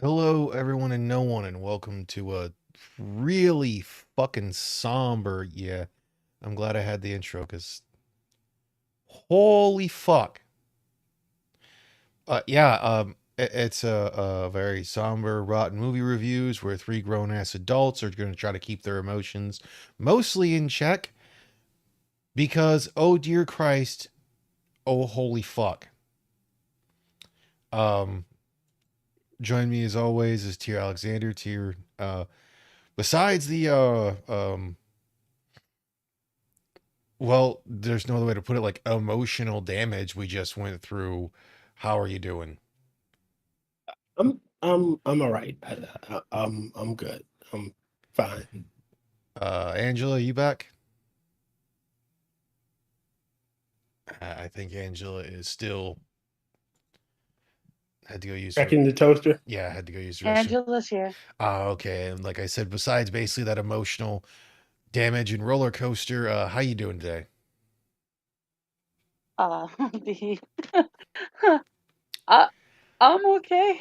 Hello, everyone and no one, and welcome to a really fucking somber. Yeah, I'm glad I had the intro because holy fuck. It's a very somber, rotten movie reviews where three grown ass adults are going to try to keep their emotions mostly in check because, oh dear Christ, oh holy fuck. Um, Join me as always is Tier Alexander. Tier, besides the well, there's no other way to put it, like emotional damage we just went through. How are you doing? I'm all right. I'm good. I'm fine. Angela, you back? I think Angela is still had to go use Back her. in the toaster. Yeah, I had to go use the restroom. Angela's here. Okay. And like I said, besides basically that emotional damage and roller coaster, how you doing today? The I, I'm okay.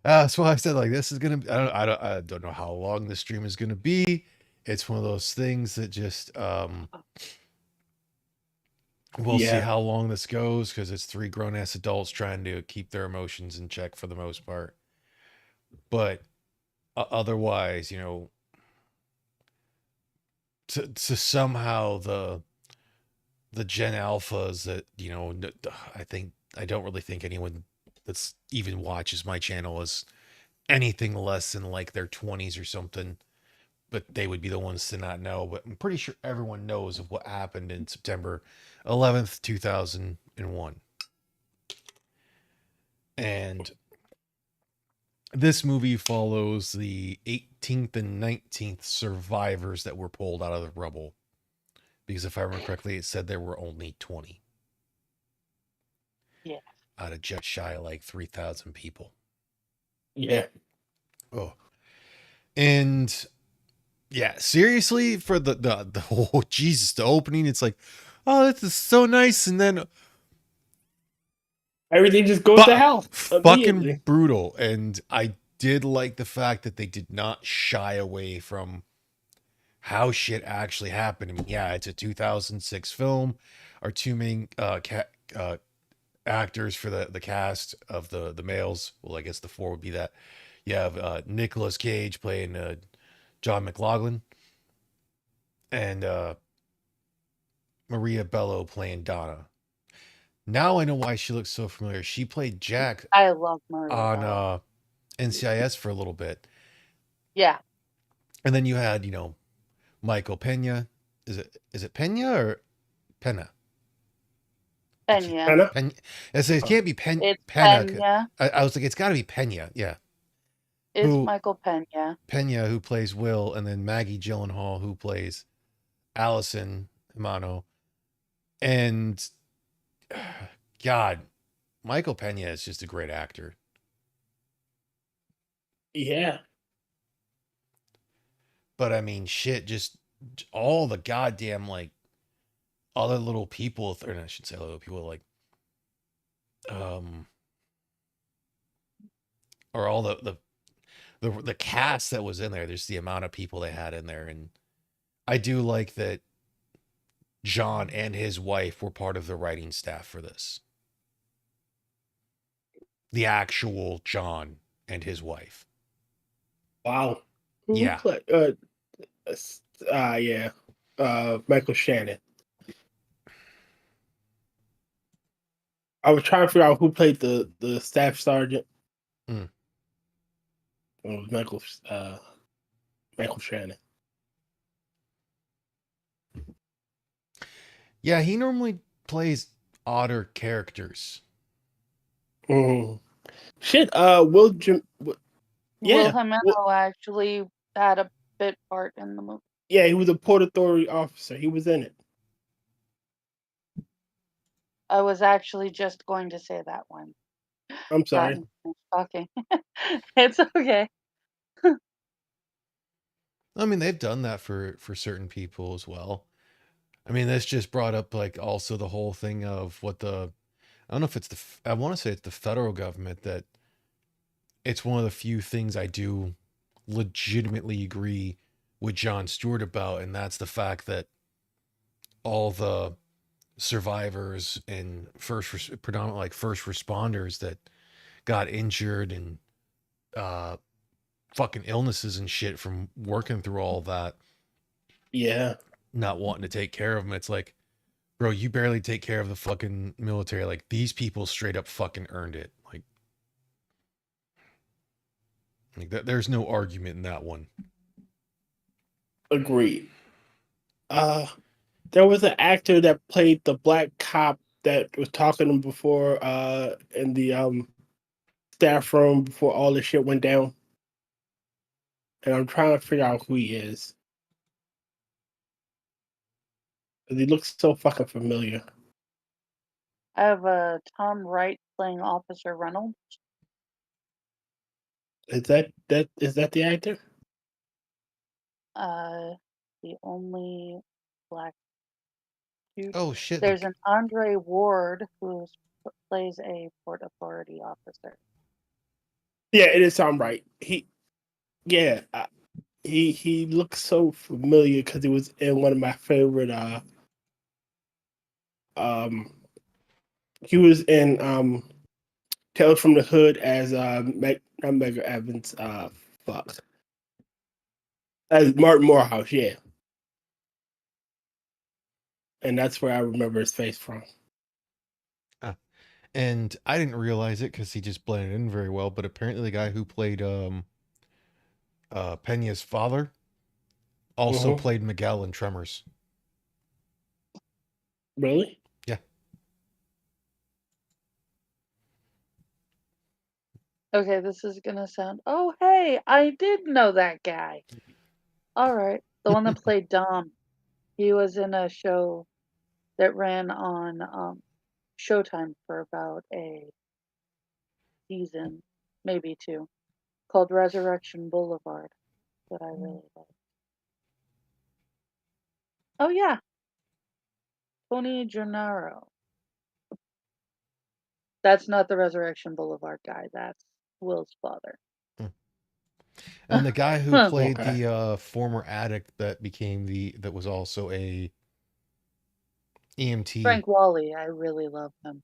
That's why I said like this is gonna. I don't know how long this stream is gonna be. It's one of those things that just we'll see Yeah, how long this goes because it's three grown ass adults trying to keep their emotions in check for the most part. But otherwise, to somehow the Gen Alphas that I don't really think anyone that's even watches my channel is anything less than like their 20s or something. But they would be the ones to not know. But I'm pretty sure everyone knows of what happened in September 11th, 2001. And this movie follows the 18th and 19th survivors that were pulled out of the rubble. Because if I remember correctly, it said there were only 20 Yeah. out of just shy of like 3,000 people. yeah, Oh, and yeah, seriously, for the whole Jesus, the opening, it's like, oh, this is so nice, and then everything just goes to hell fucking immediately. brutal. And I did like the fact that they did not shy away from how shit actually happened. I mean, yeah, it's a 2006 film. Our two main actors for the cast of the males, well, I guess the four would be that. You have Nicolas Cage playing John McLaughlin and Maria Bello playing Donna. Now I know why she looks so familiar. She played Jack I love Maria on Bello. NCIS for a little bit. Yeah. And then you had, Michael Pena. Is it Pena or Pena? Pena. Kinda. Pena. I say it Oh, can't be It's Pena. Pena. I was like, it's got to be Pena. Yeah. It's Who Michael Pena. Pena, who plays Will, and then Maggie Gyllenhaal, who plays Allison Himano. And God, Michael Pena is just a great actor. yeah, But I mean, shit, just all the goddamn like other little people, or I should say little people, like um, or all the cast that was in there. There's the amount of people they had in there, and I do like that John and his wife were part of the writing staff for this. The actual John and his wife. wow. Who Yeah. play? Yeah. Michael Shannon. I was trying to figure out who played the staff sergeant. Mm. It was Michael Shannon. Yeah, he normally plays odder characters. Mm. Shit. Will Yeah. Well, Jimenez actually had a bit part in the movie. yeah. He was a Port Authority officer. He was in it. I was actually just going to say that one. I'm sorry. Gotten talking. It's okay. I mean, they've done that for certain people as well. I mean, this just brought up like also the whole thing of what the I don't know if it's I want to say it's the federal government that it's one of the few things I do legitimately agree with John Stewart about, and that's the fact that all the survivors and predominantly like first responders that got injured and uh fucking illnesses and shit from working through all that, Yeah, not wanting to take care of them. It's like, bro, you barely take care of the fucking military. Like these people straight up fucking earned it. Like that, there's no argument in that one. agreed. Uh, there was an actor that played the black cop that was talking to him before in the staff room before all this shit went down. And I'm trying to figure out who he is. 'Cause he looks so fucking familiar. I have Tom Wright playing Officer Reynolds. Is that the actor? Uh, the only black dude. Oh shit! There's an Andre Ward who plays a Port Authority officer. Yeah, it is Tom Wright. Yeah, he looks so familiar because he was in one of my favorite. Um, he was in Tales from the Hood as not Mega Evans. Fuck, as Martin Morehouse. Yeah, and that's where I remember his face from. And I didn't realize it because he just blended in very well. But apparently, the guy who played Pena's father also Mm-hmm. played Miguel in Tremors. Really? Yeah. Okay, this is gonna sound. Oh, hey, I did know that guy. All right, the one that played Dom. He was in a show that ran on Showtime for about a season, maybe two, called Resurrection Boulevard, that I really like. Oh yeah, Tony Gennaro. That's not the Resurrection Boulevard guy. That's Will's father. And the guy who played Okay. the former addict that was also a EMT. Frank Wally, I really love him.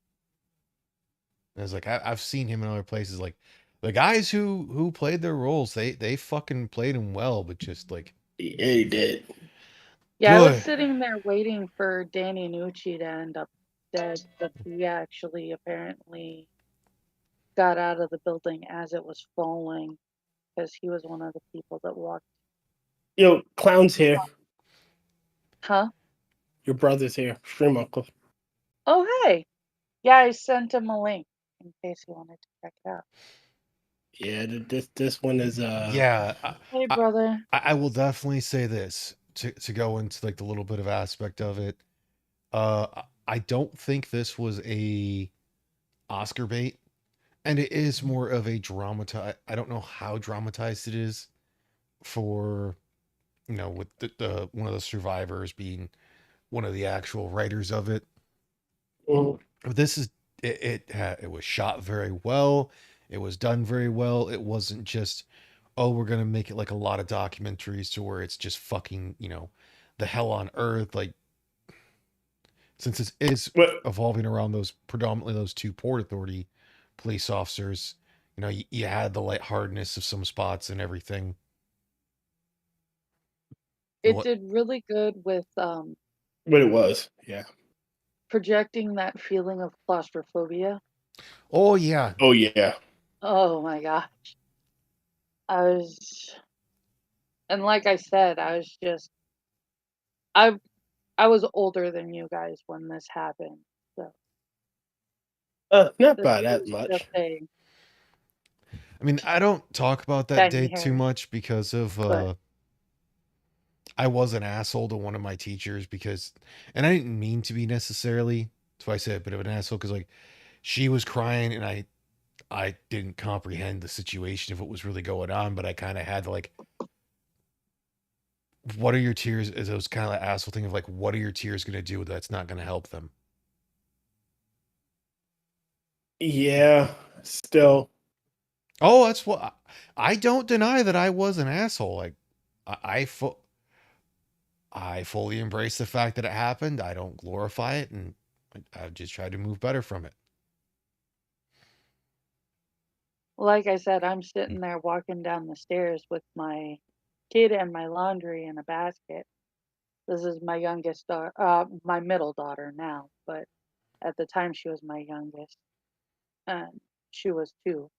I was like, I've seen him in other places. Like the guys who played their roles, they fucking played him well, but just like Yeah, he did. Yeah, I was good. sitting there waiting for Danny Nucci to end up dead, but he actually apparently got out of the building as it was falling because he was one of the people that walked. Yo, Clown's here. Huh? Your brother's here. Stream Uncle. Oh, hey. Yeah, I sent him a link in case he wanted to check it out. Yeah, this one is Yeah, Hey, I, brother. I will definitely say this to go into like the little bit of aspect of it. I don't think this was a Oscar bait, and it is more of a dramatized. I don't know how dramatized it is for with the one of the survivors being one of the actual writers of it. mhm. But this is it was shot very well. It was done very well. It wasn't just, oh, we're gonna make it like a lot of documentaries to where it's just fucking the hell on earth. Like since it is But evolving around those predominantly those two Port Authority police officers, you had the lightheartedness of some spots and everything. It What? did really good with but it was, yeah. projecting that feeling of claustrophobia. Oh yeah, Oh yeah. Oh my gosh. I was, and like I said, I I was older than you guys when this happened. So Not this by that was just much. a I mean I don't talk about that Shaggy day too Harry, much because of but I was an asshole to one of my teachers because, and I didn't mean to be necessarily. That's why I said a bit of an asshole because like she was crying and I didn't comprehend the situation of what was really going on, but I kind of had to like, what are your tears? Is those kind of like asshole thing of like, what are your tears going to do that's not going to help them? Yeah, still. Oh, that's what I don't deny that I was an asshole. Like I, I, fu- I fully embrace the fact that it happened. I don't glorify it, and I've just tried to move better from it. Like I said, I'm sitting there walking down the stairs with my kid and my laundry in a basket. This is my youngest daughter, my middle daughter now, but at the time she was my youngest, and she was 2.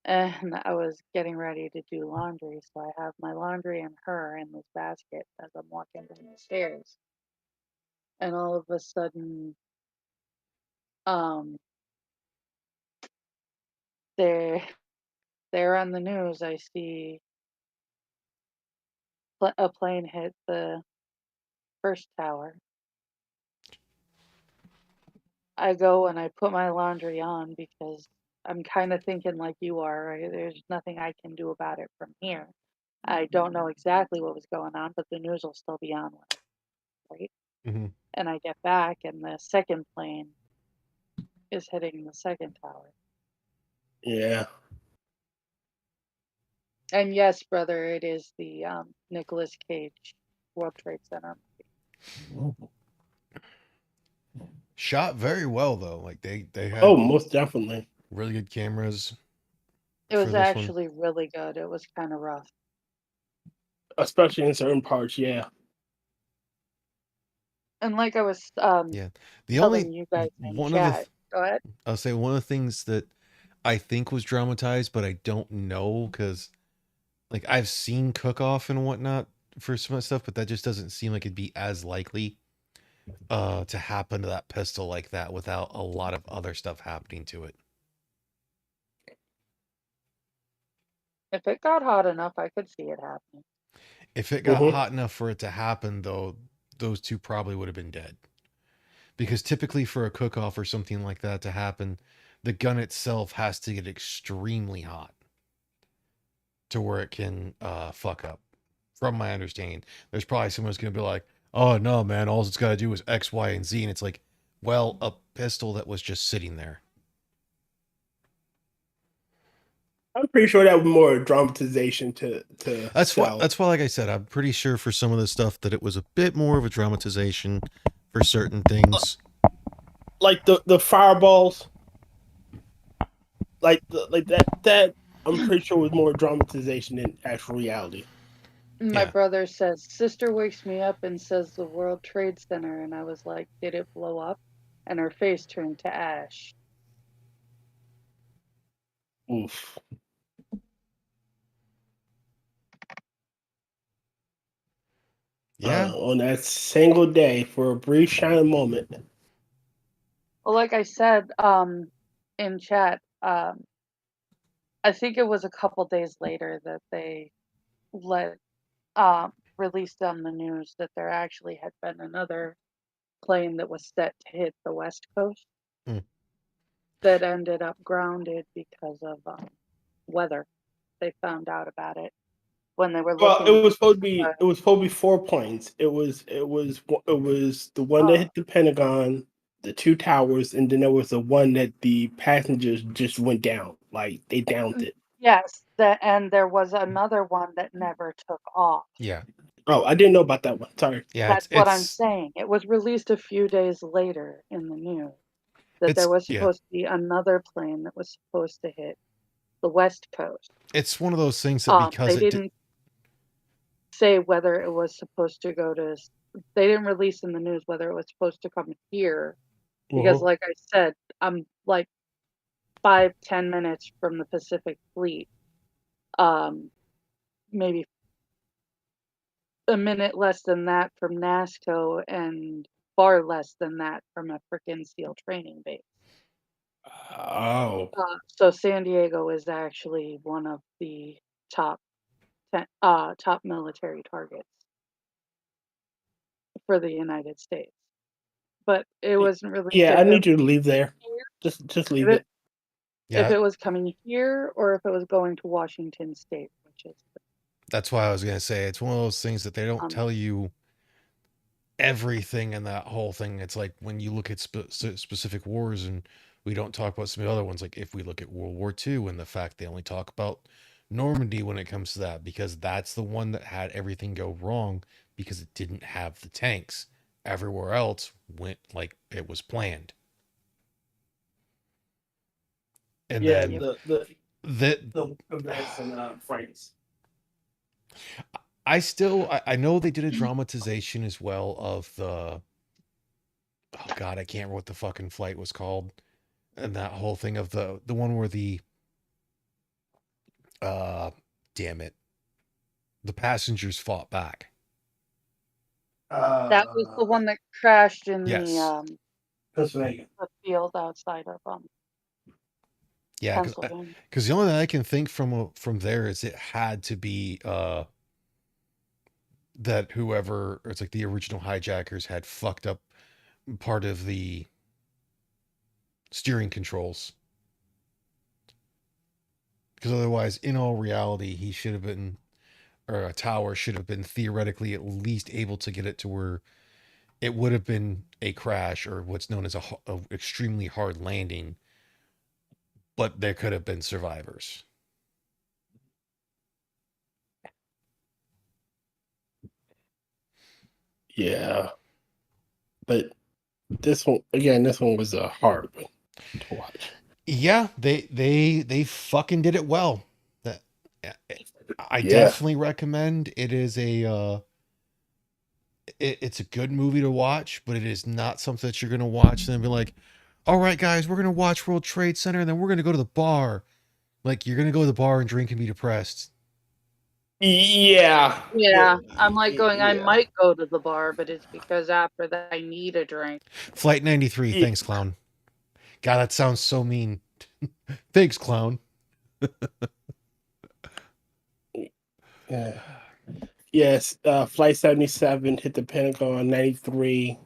And I was getting ready to do laundry, so I have my laundry and her in this basket as I'm walking down the stairs. And all of a sudden, um, there, there on the news, I see a plane hit the first tower. I go and I put my laundry on because I'm kind of thinking like you are, right? There's nothing I can do about it from here. I don't know exactly what was going on, but the news will still be on, right? Hmm. And I get back, and the second plane is hitting the second tower. Yeah. And yes, brother, it is the Nicolas Cage World Trade Center. Shot very well though. Like they Oh, had most definitely. really good cameras It for was this one. actually really good. It was kind of rough. Especially in certain parts, yeah. And like I was Yeah. The only telling you guys in one of the chat, go ahead. I'll say one of the things that I think was dramatized, but I don't know because like I've seen cook off and whatnot for some of that stuff, but that just doesn't seem like it'd be as likely to happen to that pistol like that without a lot of other stuff happening to it. If it got hot enough, I could see it happening. If it got Hmm. hot enough for it to happen though, those two probably would have been dead. Because typically for a cook off or something like that to happen, the gun itself has to get extremely hot to where it can fuck up. From my understanding, there's probably someone who's going to be like, "Oh no, man! All it's got to do is X, Y, and Z," and it's like, well, a pistol that was just sitting there. I'm pretty sure that was more dramatization to sell. That's why, like I said, I'm pretty sure for some of the stuff that it was a bit more of a dramatization for certain things. Like the fireballs, like that. I'm pretty sure was more dramatization than actual reality. My Yeah, brother says, sister wakes me up and says the World Trade Center. And I was like, did it blow up? And her face turned to ash. Oof. yeah, On that single day for a brief shining moment. Well, like I said in chat, I think it was a couple days later that they let released on the news that there actually had been another plane that was set to hit the West Coast mm, that ended up grounded because of weather. They found out about it when they were Well, looking. it was supposed to be 4 planes. It was the one that Uh, hit the Pentagon, the two towers, and then there was the one that the passengers just went down. Like they downed it. yes, and there was another one that never took off. yeah, Oh, I didn't know about that one. Sorry. yeah. That's what I'm saying. It was released a few days later in the news that there was Yeah. supposed to be another plane that was supposed to hit the West Coast. It's one of those things that because They it did, didn't say whether it was supposed to go to. They didn't release in the news whether it was supposed to come here because, Uh-huh. like I said, I'm like 5-10 minutes from the Pacific Fleet. Maybe a minute less than that from NASCO, and far less than that from a freaking SEAL training base. Oh. So San Diego is actually one of the top 10, top military targets for the United States. But it wasn't released Yeah, if I it need you to leave there. here, Just if leave it it. if yeah, it was coming here or if it was going to Washington State, which is that's why I was gonna say it's one of those things that they don't um tell you everything in that whole thing. It's like when you look at specific wars and We don't talk about some of the other ones. Like if we look at World War II and the fact they only talk about Normandy when it comes to that, because that's the one that had everything go wrong because it didn't have the tanks. Everywhere else went like it was planned. And Yeah, then Yep. that the events in France. I know they did a dramatization as well of the, oh god, I can't remember what the fucking flight was called. And that whole thing of the one where the uh damn it, the passengers fought back. That was the one that crashed in Yes. Pennsylvania. the field outside of Yeah, Pennsylvania. because the only thing I can think from there is it had to be that whoever, it's like the original hijackers had fucked up part of the steering controls, because otherwise in all reality he should have been, or a tower should have been theoretically at least able to get it to where it would have been a crash or what's known as a extremely hard landing, but there could have been survivors. Yeah, but this one was a hard one to watch. Yeah, they fucking did it well. That I Yeah, definitely recommend. It is it's a good movie to watch, but it is not something that you're gonna watch and then be like, all right, guys, we're gonna watch World Trade Center and then we're gonna go to the bar. Like you're gonna go to the bar and drink and be depressed. yeah, Yeah, I'm like going, I yeah, might go to the bar, but it's because after that I need a drink. Flight 93, yeah. thanks, clown. God, that sounds so mean. Thanks, clown. Yeah. Yes, Flight 77 hit the Pentagon 93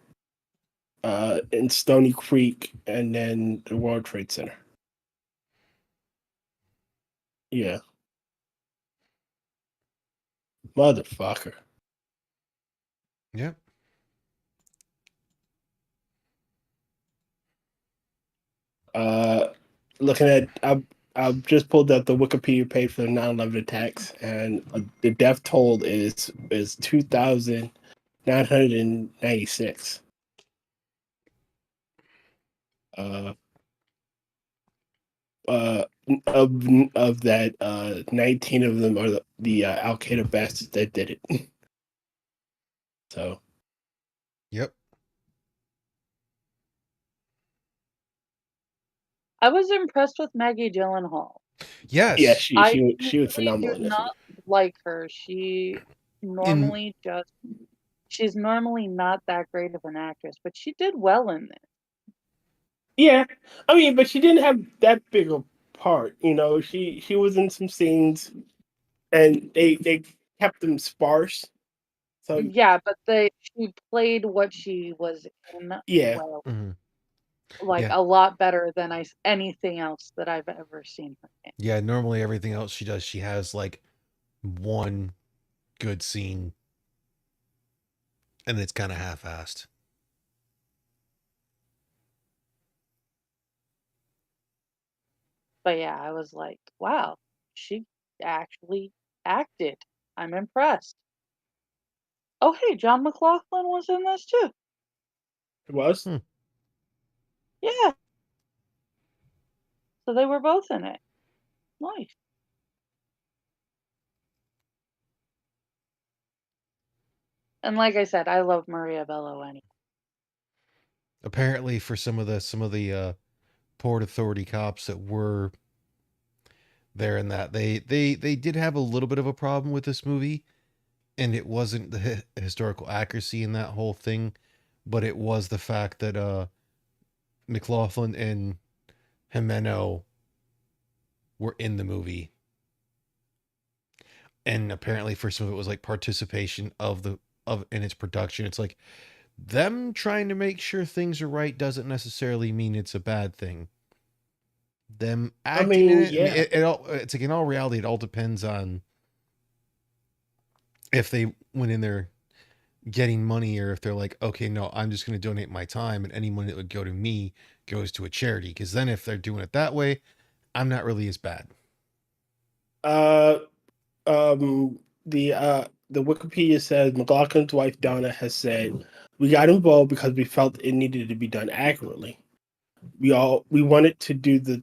in Stony Creek and then the World Trade Center. Yeah, motherfucker. Yep. Uh, looking at I've just pulled up the Wikipedia page for the 9/11 attacks, and the death toll is 2,996. Uh, uh, of that, 19 of them are the Al Qaeda bastards that did it. So Yep. I was impressed with Maggie Gyllenhaal. yeah, Yes. I she was usually do phenomenal in this one. not like her. She In normally just she's normally not that great of an actress, but she did well in this. Yeah, I mean, but she didn't have that big a part. You know, she was in some scenes, and they kept them sparse. So Yeah, but she played what she was in yeah, well, mhm. like Yeah. a lot better than anything else that I've ever seen her in. Yeah, normally everything else she does, she has like one good scene and it's kind of half-assed. But yeah, I was like, wow, she actually acted. I'm impressed. Oh, hey, John McLaughlin was in this too. it was. Hmm. Yeah, so they were both in it. Nice. And like I said, I love Maria Bello anyway. Apparently for some of the Port Authority cops that were there in that, they did have a little bit of a problem with this movie, and it wasn't the historical accuracy in that whole thing, but it was the fact that McLaughlin and Jimeno were in the movie, and apparently for some of it was like participation of the of in its production. It's like them trying to make sure things are right doesn't necessarily mean it's a bad thing. Them I acting in mean, it, I mean, yeah, it's like in all reality, it all depends on if they went in there getting money, or if they're like, okay, no, I'm just going to donate my time, and any money that would go to me goes to a charity. Because then if they're doing it that way, I'm not really as bad. Uh, the Wikipedia says McLaughlin's wife Donna has said, "We got involved because we felt it needed to be done accurately. We wanted to do the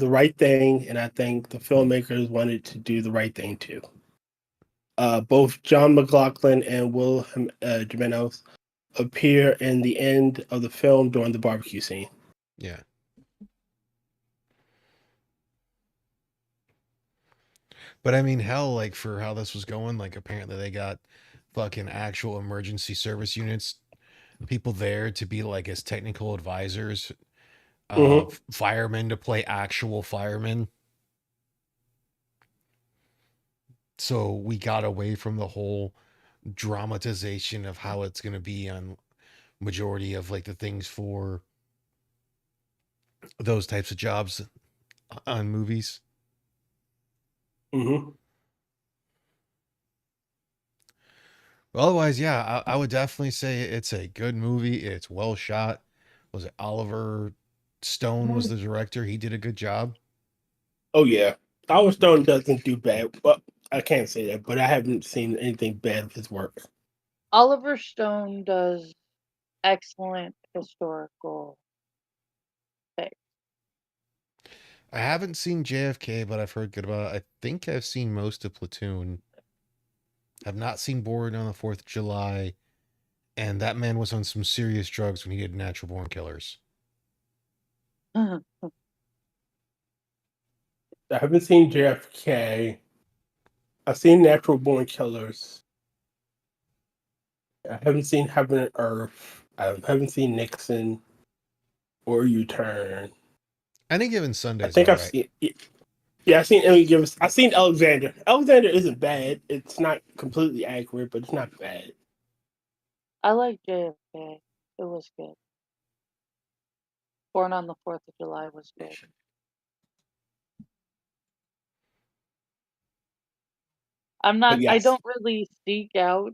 right thing, and I think the filmmakers wanted to do the right thing too." Both John McLaughlin and Will Jimenez appear in the end of the film during the barbecue scene. Yeah. But I mean, hell, like for how this was going, like apparently they got fucking actual emergency service units, people there to be like as technical advisors, Mm-hmm. firemen to play actual firemen. So we got away from the whole dramatization of how it's going to be on majority of like the things for those types of jobs on movies. Mm-hmm. But otherwise, yeah, I would definitely say it's a good movie. It's well shot. Was it Oliver Stone was the director? He did a good job. Oh yeah, Oliver Stone doesn't do bad. Well, I can't say that, but I haven't seen anything bad of his work. Oliver Stone does excellent historical things. I haven't seen JFK, but I've heard good about it. I think I've seen most of Platoon. I've not seen Born on the 4th of July, and that man was on some serious drugs when he did Natural Born Killers. I haven't seen JFK. I've seen Natural Born Killers. I haven't seen Heaven and Earth. I haven't seen Nixon or U Turn. Any Given I Sunday's think all I've right. seen. Yeah, I've seen Emily Givens. I've seen Alexander. Alexander isn't bad. It's not completely accurate, but it's not bad. I like JFK. It was good. Born on the 4th of July was good. But I yes, don't really seek out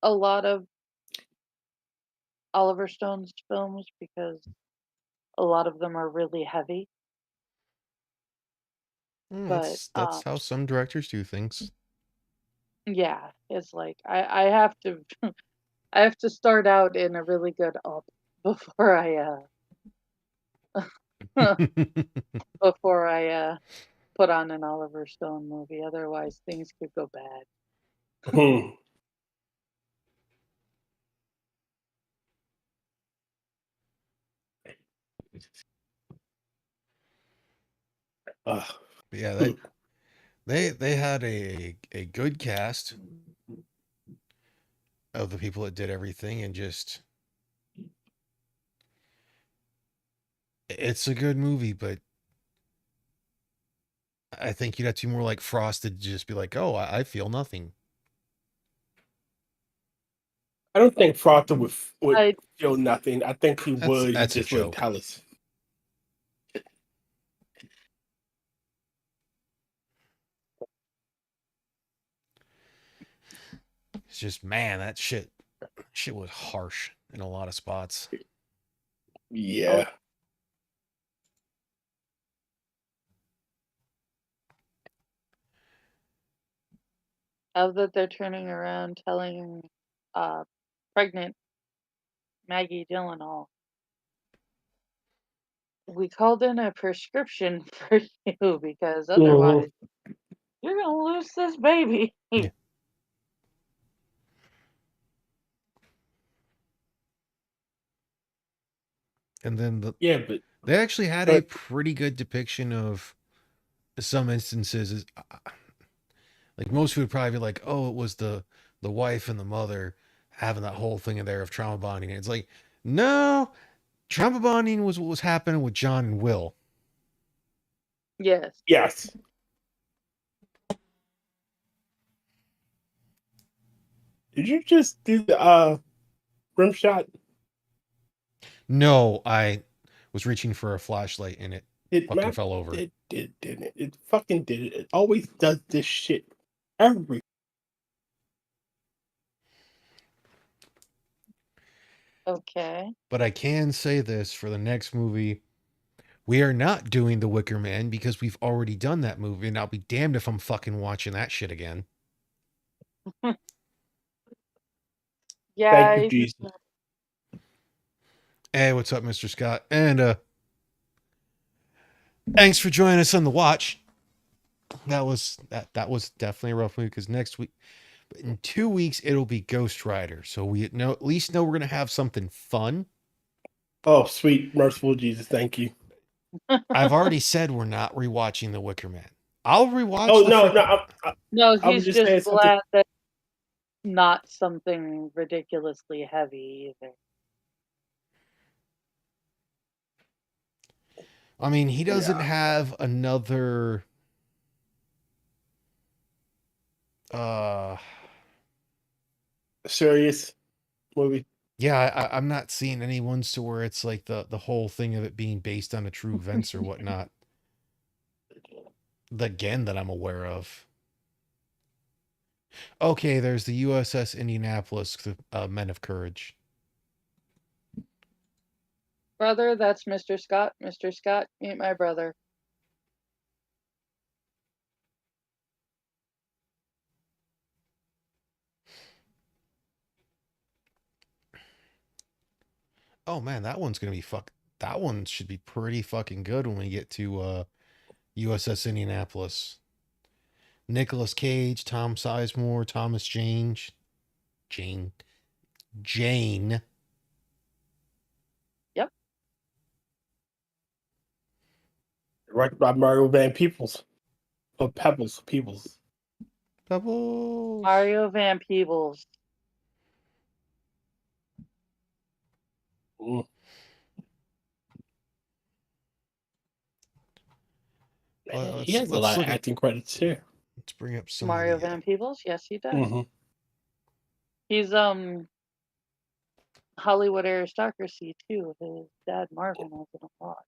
a lot of Oliver Stone's films because a lot of them are really heavy. But That's how some directors do things. yeah, it's like I have to I have to start out in a really good up before before I put on an Oliver Stone movie. Otherwise, things could go bad. hmm. uh, But yeah, hmm. they had a good cast of the people that did everything, and just it's a good movie, but I think you'd have to be more like Frosted to just be like, oh, I feel nothing. I don't think Frother would I feel nothing. I think he would. He That's a just wouldn't joke. tell us. It's just man, that shit was harsh in a lot of spots. oh, Yeah. how that they're turning around telling uh pregnant Maggie Gyllenhaal, we called in a prescription for you because Hmm. otherwise you're gonna lose this baby. Yeah. And then Yeah, they actually had a but pretty good depiction of some instances. Like most would probably be like, oh, it was the wife and the mother having that whole thing in there of trauma bonding. And it's like, no, trauma bonding was what was happening with John and Will. Yes. yes. Did you just do the rim shot? No, I was reaching for a flashlight and it It fucking map fell over. it didn't it? It fucking did it. It always does this shit every Okay. But I can say this for the next movie. We are not doing The Wicker Man because we've already done that movie, and I'll be damned if I'm fucking watching that shit again. Yeah, Thank you, Jesus. Hey, what's up, Mr. Scott? And thanks for joining us on the watch. That was definitely a rough movie because next week, in 2 weeks, it'll be Ghost Rider. So we know at least know we're gonna have something fun. Oh, sweet, merciful Jesus, thank you. I've already said we're not rewatching The Wicker Man. I'll rewatch Oh the no, no, freaking. no, I was he's just just saying something. glad that not something ridiculously heavy either. I mean, he doesn't Yeah, have another. Uh, serious movie. yeah, I'm not seeing any ones to where it's like the whole thing of it being based on a true events or whatnot. Again, that I'm aware of. Okay, there's the USS Indianapolis, the Men of Courage. Brother, that's Mr. Scott. Mr. Scott, meet my brother. Oh man, that one's gonna be fuck. That one should be pretty fucking good when we get to USS Indianapolis. Nicolas Cage, Tom Sizemore, Thomas Jane, Jane. Yep. Directed by Mario Van Peebles. Oh, Peoples. Pebbles. Mario Van Peebles. Mm. Well, Man, he let's has a lot let's of look at acting credits here. let's bring up some of Mario the. Van Peebles? Yes, he does. Hmm. He's Hollywood aristocracy too. His dad Marvin was in a lot.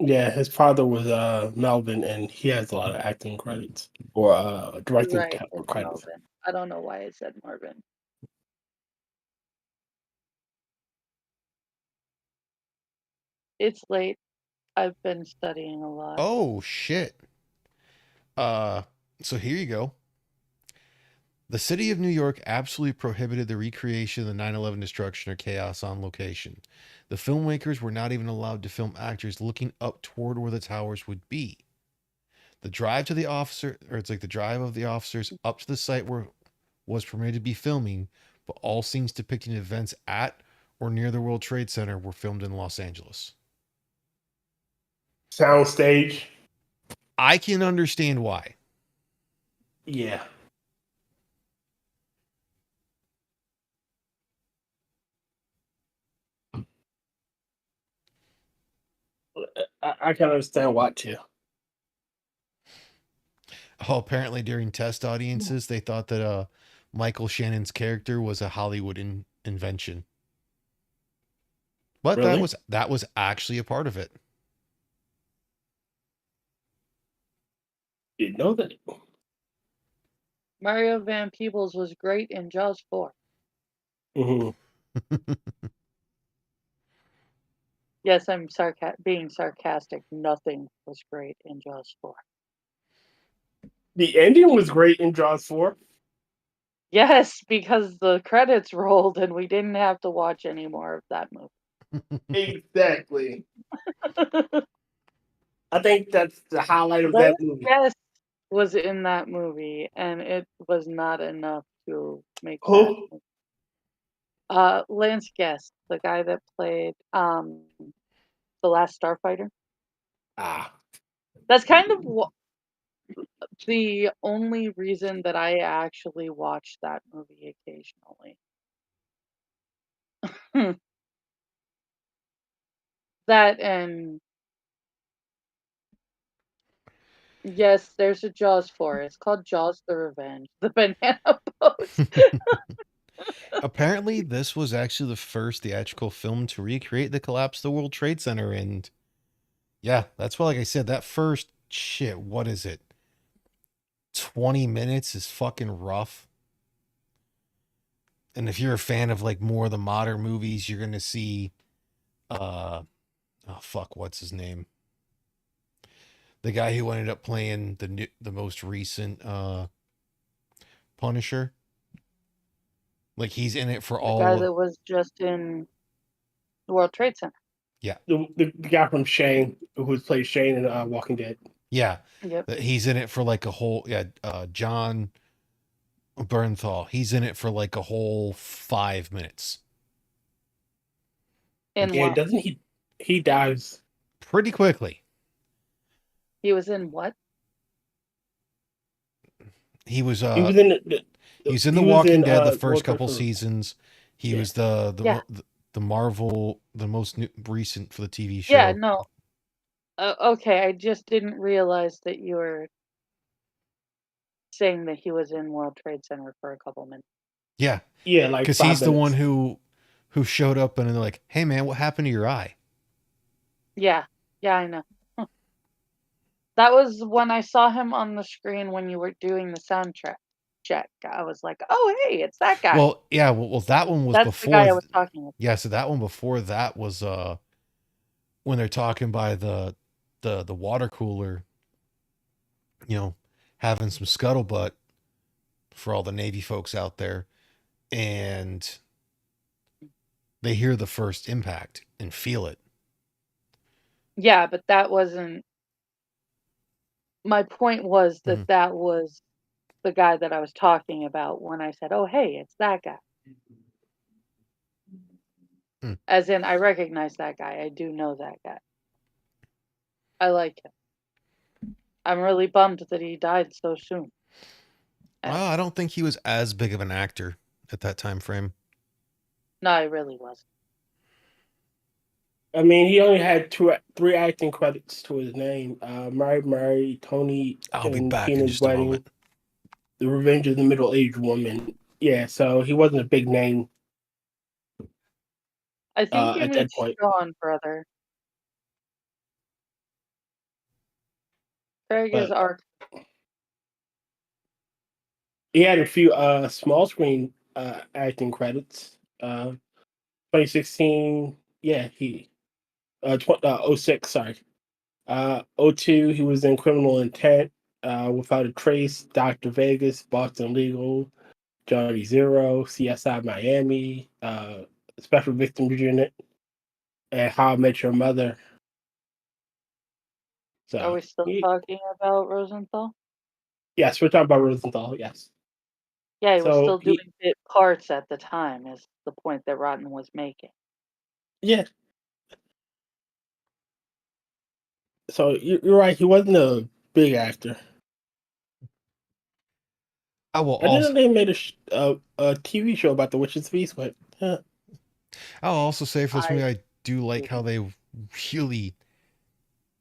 Yeah, his father was Melvin, and he has a lot of acting credits or directing Right, it's credits. Melvin. I don't know why I said Marvin. It's late. I've been studying a lot. Oh shit. Uh, so here you go. The city of New York absolutely prohibited the recreation of the 9/11 destruction or chaos on location. The filmmakers were not even allowed to film actors looking up toward where the towers would be. The drive to the officer, or it's like the drive of the officers up to the site where was permitted to be filming, but all scenes depicting events at or near the World Trade Center were filmed in Los Angeles. Soundstage. I can understand why. Yeah. I can understand why too. Oh, apparently during test audiences, they thought that Michael Shannon's character was a Hollywood invention, but that Really? was actually a part of it. Didn't know that. Mario Van Peebles was great in Jaws 4. Hmm. Yes, I'm being sarcastic. Nothing was great in Jaws 4. The ending was great in Jaws 4. Yes, because the credits rolled and we didn't have to watch any more of that movie. Exactly. I think that's the highlight of that Lance movie. Guest was in that movie, and it was not enough to make that. Who? Lance Guest, the guy that played the Last Starfighter. Ah. That's kind of the only reason that I actually watch that movie occasionally. That and yes, there's a Jaws 4. It's called Jaws the Revenge. The banana boat. Apparently, this was actually the first theatrical film to recreate the collapse of the World Trade Center, and yeah, that's why, like I said, that first shit. What is it? 20 minutes is fucking rough. And if you're a fan of like more of the modern movies, you're gonna see oh fuck, what's his name? The guy who ended up playing the most recent Punisher. Like he's in it for The guy all. that was just in the World Trade Center. Yeah, The guy from Shane, who plays Shane in Walking Dead. yeah. Yep. He's in it for like a whole. Yeah, John Bernthal. He's in it for like a whole 5 minutes. In Yeah, what? doesn't he? He dies. Pretty quickly. He was in what? He was He was in he's in The he was Walking in Dead the first World War couple II. seasons. He Yeah. was Yeah. the Marvel, the most recent for the TV Yeah, show. no. Okay, I just didn't realize that you were saying that he was in World Trade Center for a couple minutes. Yeah, Yeah, like because 5 he's the one minutes. who showed up and they're like, "Hey man, what happened to your eye?" Yeah. Yeah, I know. That was when I saw him on the screen when you were doing the soundtrack check. I was like, "Oh, hey, it's that guy." Well, yeah, well that one was That's the before. guy I was talking about. Yeah, so that one before that was when they're talking by the water cooler, you know, having some scuttlebutt for all the Navy folks out there, and they hear the first impact and feel it. Yeah, but that wasn't my point was that Mhm. that was the guy that I was talking about when I said, "Oh, hey, it's that guy." Mm. As in, I recognize that guy. I do know that guy. I like him. I'm really bummed that he died so soon. Well, I don't think he was as big of an actor at that time frame. No, I really wasn't. I mean, he only had 3 acting credits to his name: Mary, Tony I'll be and back in Tina's just a Wedding, moment. The Revenge of the Middle-Aged Woman. Yeah, so he wasn't a big name I think you at need that point. Sean, brother. Craig is But our. he had a few small screen acting credits. 2016, yeah, he 06, sorry. 02, he was in Criminal Intent, Without a Trace, Dr. Vegas, Boston Legal, Johnny Zero, CSI Miami, Special Victims Unit, and How I Met Your Mother. Are So, we still talking about Rosenthal? yes, we're talking about Rosenthal, yes. Yeah, he was So, still doing bit parts at the time, is the point that Rotn was making. yeah, so you're right, he wasn't a big actor. I will I didn't also know they made a TV show about the Witch's Feast, but I'll also say for this I movie, I do like how didn't. they really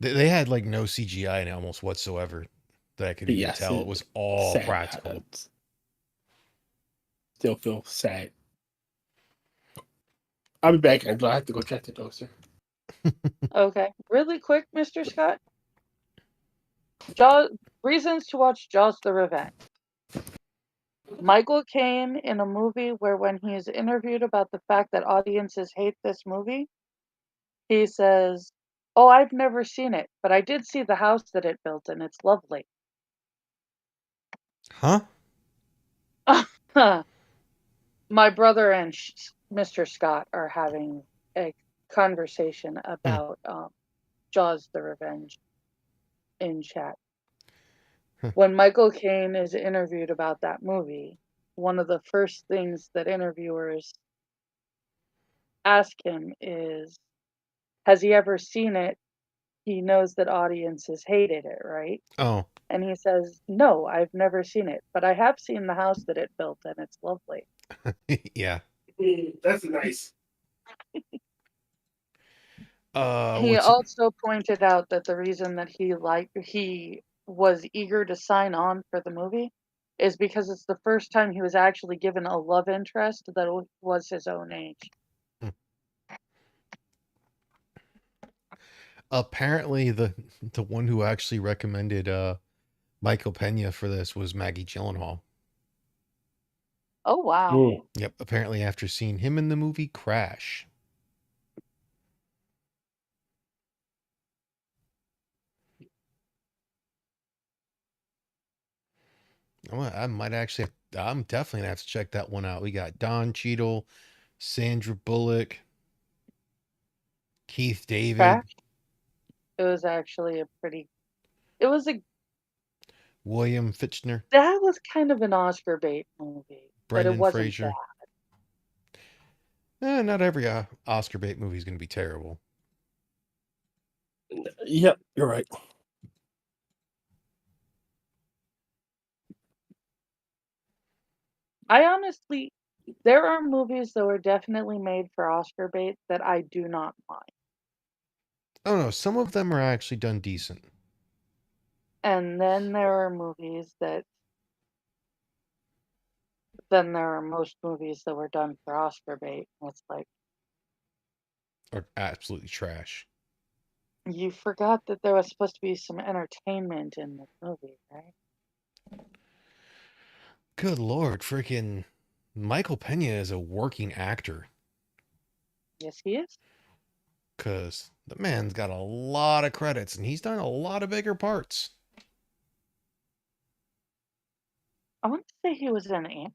they had like no CGI in it almost whatsoever that I could even yes, tell. It was all sad. practical. Still feel sad. I'll be back, Angela. I have to go check the toaster. Okay, really quick, Mr. Scott. Jaws reasons to watch Jaws: The Revenge. Michael Caine in a movie where when he is interviewed about the fact that audiences hate this movie, he says, "Oh, I've never seen it, but I did see the house that it built and it's lovely." Huh? My brother and Mr. Scott are having a conversation Mm. about Jaws: The Revenge in chat. Huh. When Michael Caine is interviewed about that movie, one of the first things that interviewers ask him is, has he ever seen it? He knows that audiences hated it, right? Oh, And he says, "No, I've never seen it, but I have seen the house that it built and it's lovely." yeah. That's nice. He What's it? also pointed out that the reason that he was eager to sign on for the movie is because it's the first time he was actually given a love interest that was his own age. Mm. Apparently, the one who actually recommended Michael Pena for this was Maggie Gyllenhaal. Oh, wow. Mm. Yep, apparently after seeing him in the movie Crash. I might actually, I'm definitely gonna have to check that one out. We got Don Cheadle, Sandra Bullock, Keith David, Crash. It was actually a pretty. It was a. William Fichtner, That was kind of an Oscar bait movie, but it Brendan wasn't Fraser. bad. Not every Oscar bait movie is gonna be terrible. Yep, you're right. I honestly, there are movies that were definitely made for Oscar bait that I do not mind. Oh no, some of them are actually done decent. And then there are movies that, then there are most movies that were done for Oscar bait. And it's like, Or absolutely trash. you forgot that there was supposed to be some entertainment in this movie, right? Good lord, freaking Michael Pena is a working actor. Yes, he is. Cause the man's got a lot of credits and he's done a lot of bigger parts. I want to say he was in Ant.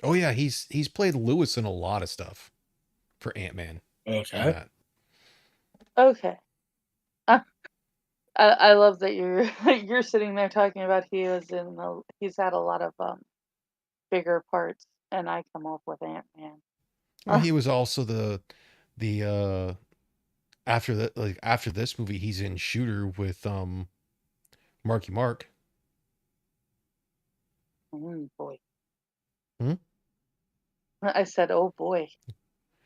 Oh yeah, he's played Lewis in a lot of stuff for Ant-Man and Okay. that. Okay. Uh, I love that you're you're sitting there talking about he's had a lot of bigger parts, and I come up with Ant Man. Well, he was also the after that, like after this movie he's in Shooter with Marky Mark. Boy, Hmm? I said, oh boy,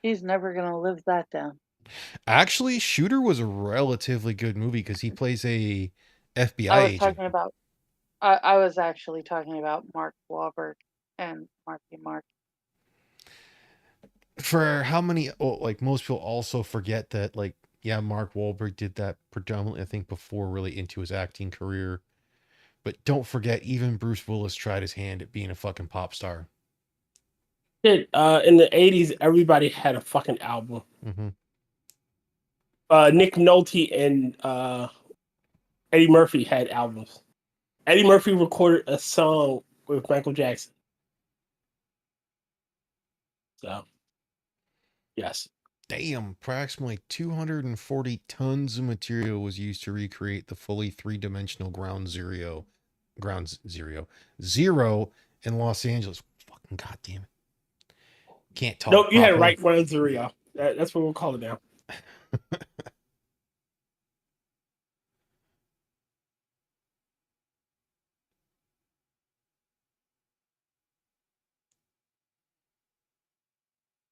he's never gonna live that down. Actually, Shooter was a relatively good movie because he plays a I FBI was agent. talking about. I was actually talking about Mark Wahlberg and Marky Mark. For how many, oh, like most people also forget that, like, yeah, Mark Wahlberg did that predominantly, I think, before really into his acting career. But don't forget, even Bruce Willis tried his hand at being a fucking pop star. Shit, in the 80s, everybody had a fucking album. Mm-hmm. Nick Nolte and Eddie Murphy had albums. Eddie Murphy recorded a song with Michael Jackson. So, yes. Damn, approximately 240 tons of material was used to recreate the fully three-dimensional Ground Zero in Los Angeles. Fucking goddamn it. Can't talk Nope, you had it properly. right, Ground Zero. That's what we'll call it now.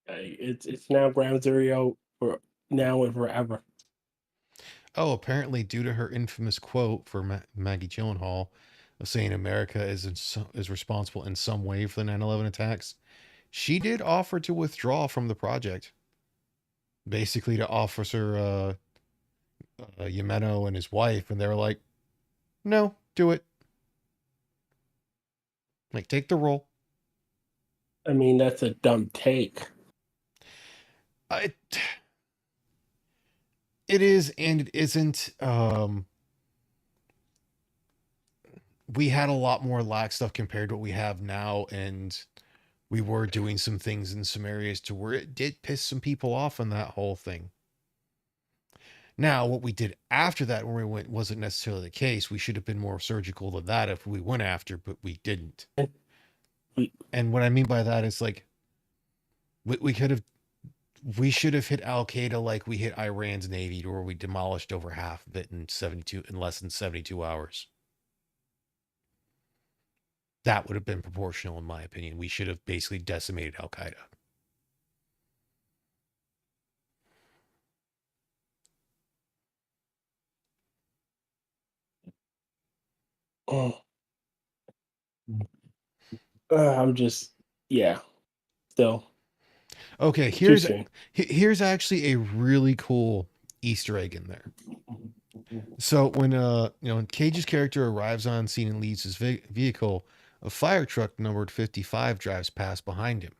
It's now Ground Zero for now and forever. Oh, apparently, due to her infamous quote for Maggie Gyllenhaal of saying America is responsible in some way for the 9/11 attacks, she did offer to withdraw from the project. Basically, to Officer Yameno and his wife, and they were like, "No, do it. Like, take the role." I mean, that's a dumb take. I, it is and it isn't. We had a lot more lax stuff compared to what we have now, and we were doing some things in some areas to where it did piss some people off on that whole thing. Now, what we did after that when we went wasn't necessarily the case. We should have been more surgical than that if we went after, but we didn't. We, And what I mean by that is like we could have we should have hit Al Qaeda like we hit Iran's navy, where we demolished over half of it in less than 72 hours. That would have been proportional, in my opinion. We should have basically decimated Al Qaeda. oh, I'm just, yeah, still Okay, too here's soon. here's actually a really cool Easter egg in there. So when Cage's character arrives on scene and leaves his vehicle, a fire truck numbered 55 drives past behind him.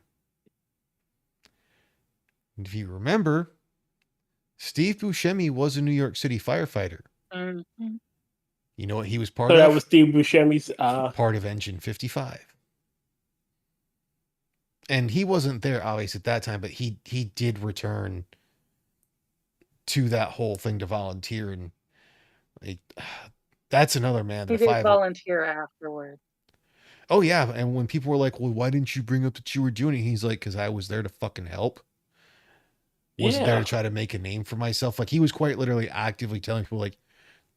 And if you remember, Steve Buscemi was a New York City firefighter. Mhm. You know what he was part So that of? was Steve Buscemi's. Part of Engine 55. And he wasn't there, obviously, at that time, but he did return to that whole thing to volunteer. And like, that's another man that He if I did ever. volunteer afterwards. Oh, yeah. And when people were like, well, why didn't you bring up that you were doing it? He's like, because I was there to fucking help. Wasn't there Yeah. to try to make a name for myself. Like, he was quite literally actively telling people, like,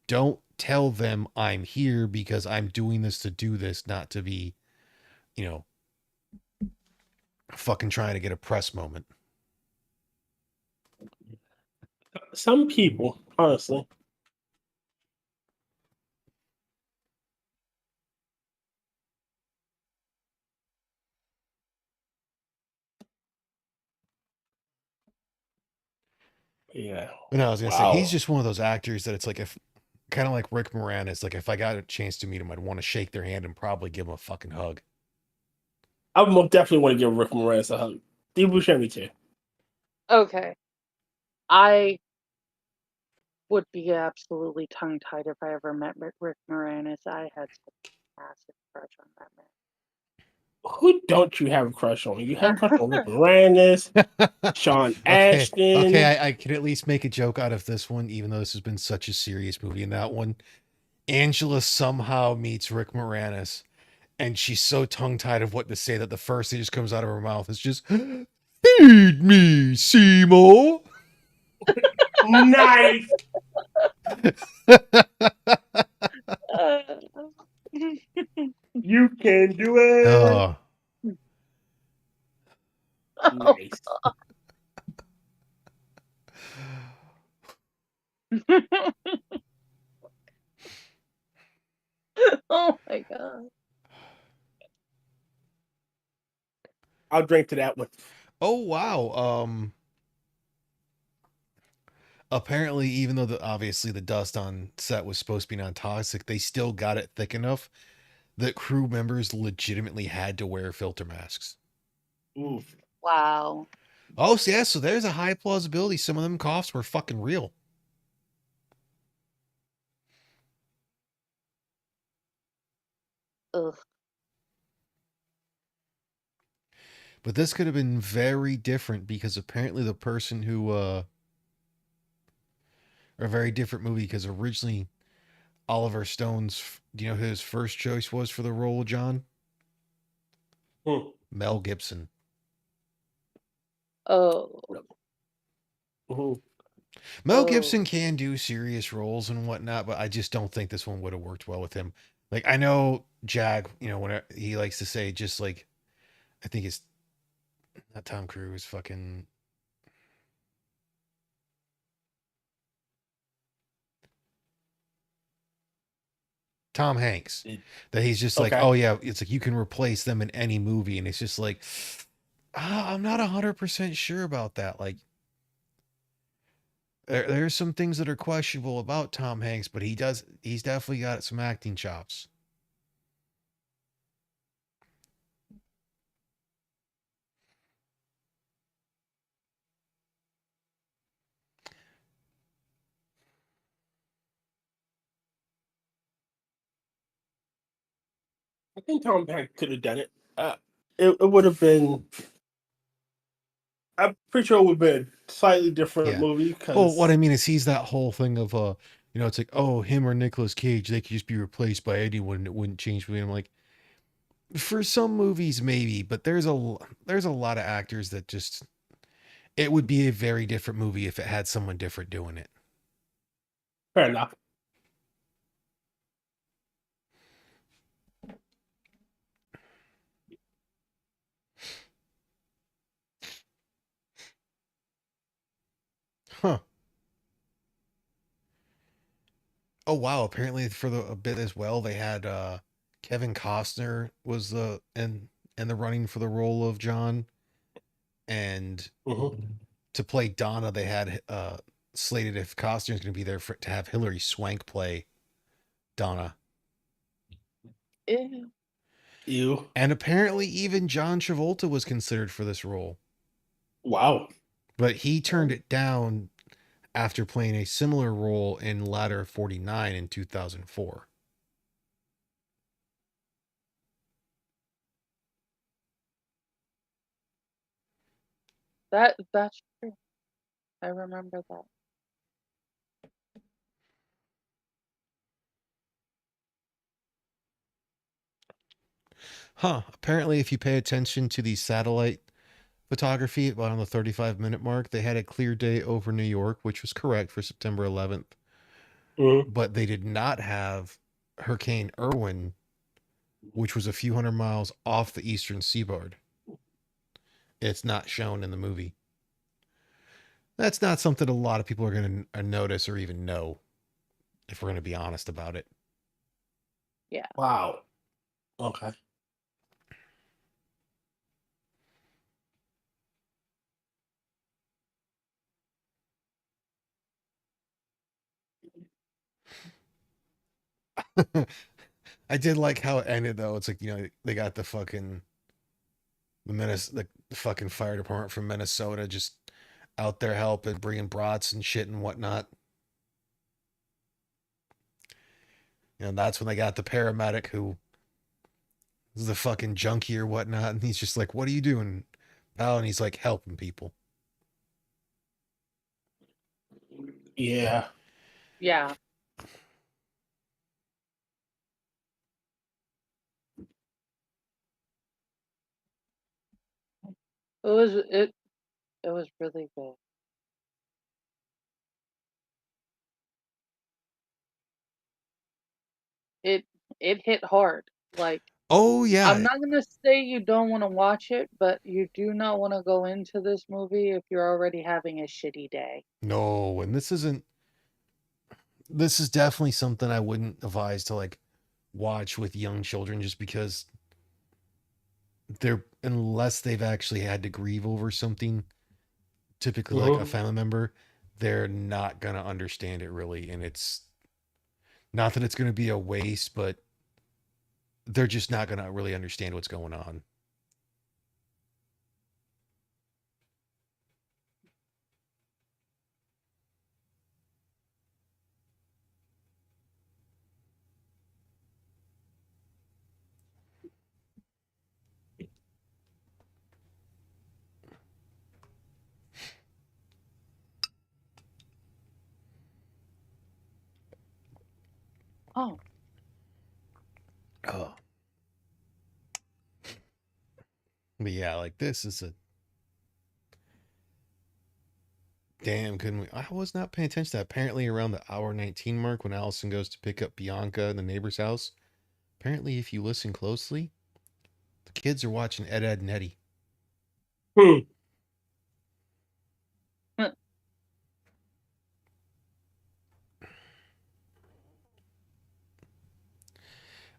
don't tell them I'm here because I'm doing this to do this, not to be, you know, fucking trying to get a press moment. Some people, honestly. Yeah. But no, I was gonna say he's Wow. just one of those actors that it's like if kind of like Rick Moranis, like if I got a chance to meet him, I'd want to shake their hand and probably give him a fucking hug. I would most definitely want to give Rick Moranis a hug. Steve Buscemi too. Okay. I would be absolutely tongue-tied if I ever met Rick Moranis. I had such a massive crush on that man. Who don't you have a crush on? You have a crush on Rick Moranis, Sean Okay, Ashton. I can at least make a joke out of this one, even though this has been such a serious movie. In that one, Angela somehow meets Rick Moranis, and she's so tongue tied of what to say that the first thing that just comes out of her mouth is just "Feed me, Seymour." Nice. Uh, You can do it. Oh, Nice. oh my god. I'll drink to that one. oh wow. Apparently, even though obviously the dust on set was supposed to be non-toxic, they still got it thick enough that crew members legitimately had to wear filter masks. Oof. Wow. Oh, so yeah, so there's a high plausibility some of them coughs were fucking real. Ugh. But this could have been very different because apparently the person who a very different movie because originally Oliver Stone's, do you know who his first choice was for the role of John? Mel Gibson. Oh. Mhm. Mel Oh. Gibson can do serious roles and whatnot, but I just don't think this one would have worked well with him. Like I know Jag, you know, when he likes to say just like I think it's not Tom Cruise, fucking Tom Hanks. That he's just like, Okay. oh yeah, it's like you can replace them in any movie, and it's just like, I'm not 100% sure about that. Like, there's some things that are questionable about Tom Hanks, but he's definitely got some acting chops. I think Tom Hanks could have done it. It would have been. I'm pretty sure it would have been a slightly different Yeah. movie Well, what I because mean is he's that whole thing of you know, it's like, oh, him or Nicolas Cage, they could just be replaced by anyone and it wouldn't change me. I'm like, for some movies maybe, but there's a lot of actors that just it would be a very different movie if it had someone different doing it. fair enough. Huh. Oh wow, apparently for a bit as well, they had Kevin Costner was in the running for the role of John, and Mhm. to play Donna, they had slated if Costner's going to be there to have Hilary Swank play Donna. Ew. You. And apparently, even John Travolta was considered for this role, Wow. but he turned it down after playing a similar role in Ladder 49 in 2004. That's true. I remember that. Huh. Apparently, if you pay attention to the satellite photography about on the 35-minute mark, they had a clear day over New York, which was correct for September 11th. Mm-hmm. But they did not have Hurricane Irwin, which was a few hundred miles off the eastern seaboard. It's not shown in the movie. That's not something a lot of people are going to notice or even know, if we're going to be honest about it. Yeah. Wow. Okay. I did like how it ended though. It's like, they got the fucking the fucking fire department from Minnesota just out there helping, bringing brats and shit and whatnot. That's when they got the paramedic who is the fucking junkie or whatnot, and he's just like, "What are you doing, pal?" And he's like, "Helping people." Yeah. Yeah. It was really good. It it hit hard. Like, Oh I'm yeah, not gonna say you don't want to watch it, but you do not want to go into this movie if you're already having a shitty day. no, and this isn't. This is definitely something I wouldn't advise to like watch with young children, just because they're unless they've actually had to grieve over something, typically like a Mm-hmm. family member, they're not gonna understand it really, and it's not that it's gonna be a waste, but they're just not gonna really understand what's going on. Oh, Oh, but yeah, like this is a damn good movie. I was not paying attention to that. Apparently, around the hour 19 mark, when Allison goes to pick up Bianca in the neighbor's house, apparently, if you listen closely, the kids are watching Ed, Ed, and Eddie. Hmm.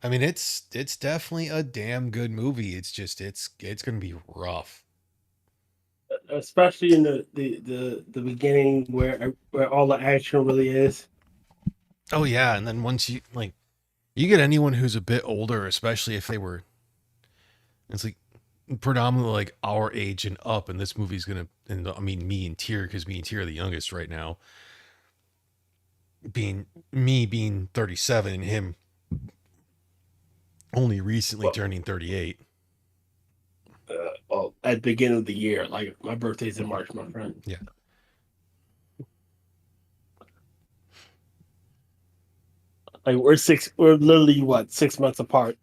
I mean, it's definitely a damn good movie. It's just it's gonna be rough. Especially in the beginning where all the action really is. Oh yeah, and then once you get anyone who's a bit older, especially if they were, it's like predominantly like our age and up, and this movie's gonna, and I mean me and Tier, because me and Tier are the youngest right now, being 37 and him only recently Well, turning 38. well, at the beginning of the year, like my birthday's in March, my friend. Yeah, Like we're literally what 6 months apart.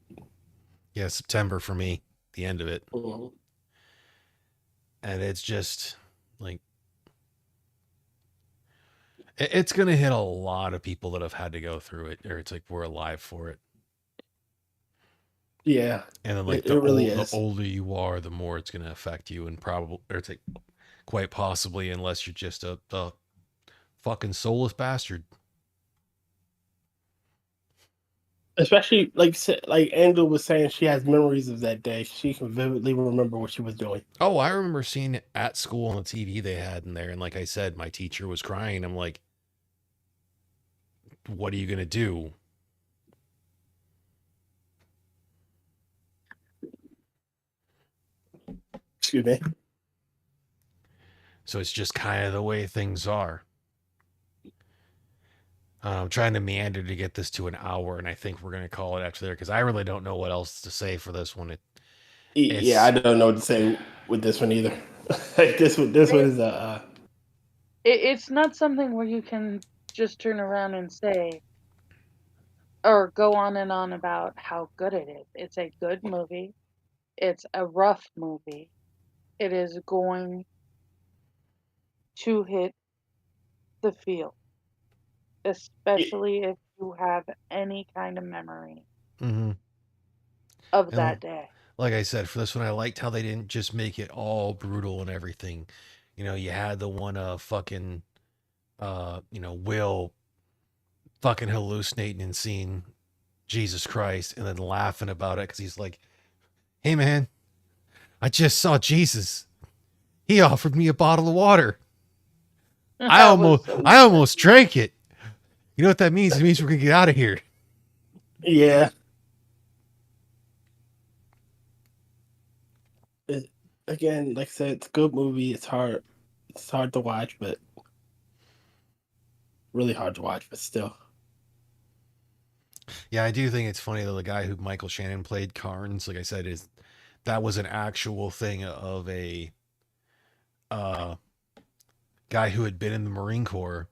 yeah, September for me, the end of it, Mhm. and it's just like it's gonna hit a lot of people that have had to go through it, or it's like we're alive for it. Yeah, And then like it really the is. older you are, the more it's gonna affect you, and probably, or it's like quite possibly, unless you're just a fucking soulless bastard. Especially like Angela was saying, she has memories of that day. She can vividly remember what she was doing. Oh, I remember seeing it at school on the TV they had in there, and like I said, my teacher was crying. I'm like, "What are you gonna do?" Excuse me. So it's just kind of the way things are. I'm trying to meander to get this to an hour, and I think we're going to call it after there because I really don't know what else to say for this one. Yeah, I It's don't know what to say with this one either. Like this one is a. It's not something where you can just turn around and say or go on and on about how good it is. It's a good movie. It's a rough movie. It is going to hit the field, especially if you have any kind of memory mhm. of And that day. like I said, for this one, I liked how they didn't just make it all brutal and everything. You know, you had the one fucking Will fucking hallucinating and seeing Jesus Christ and then laughing about it because he's like, "Hey man, I just saw Jesus. He offered me a bottle of water. I That was almost so I funny. almost drank it. You know what that means? It means we're gonna get out of here." Yeah. It, again, like I said, it's a good movie. It's hard. It's hard to watch, but really hard to watch. But still, Yeah, I do think it's funny though. The guy who Michael Shannon played Carnes, like I said, is that was an actual thing of a uh, guy who had been in the Marine Corps,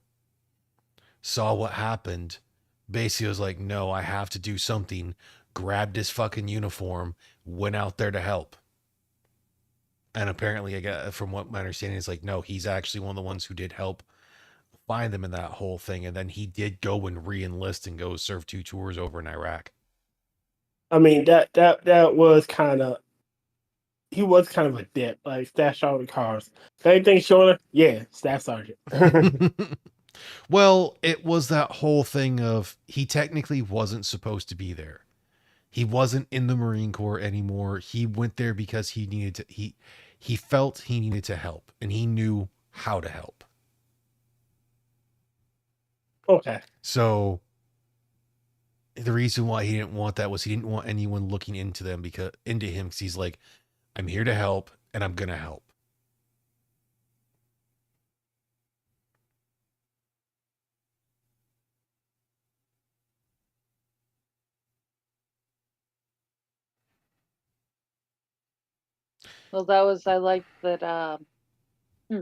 saw what happened, basically was like, "No, I have to do something." Grabbed his fucking uniform, went out there to help. And apparently, I got from what my understanding is, like, no, he's actually one of the ones who did help find them in that whole thing, and then he did go and re-enlist and go serve 2 tours over in Iraq. I mean that was kind of he was kind of a dip, like Staff Sergeant Cars. Anything shorter, yeah, Staff Sergeant. Well, it was that whole thing of he technically wasn't supposed to be there. He wasn't in the Marine Corps anymore. He went there because he needed to he felt he needed to help and he knew how to help. Okay. So the reason why he didn't want that was he didn't want anyone looking into them because into him because he's like, I'm here to help and I'm gonna help. Well, that was I like that hmm,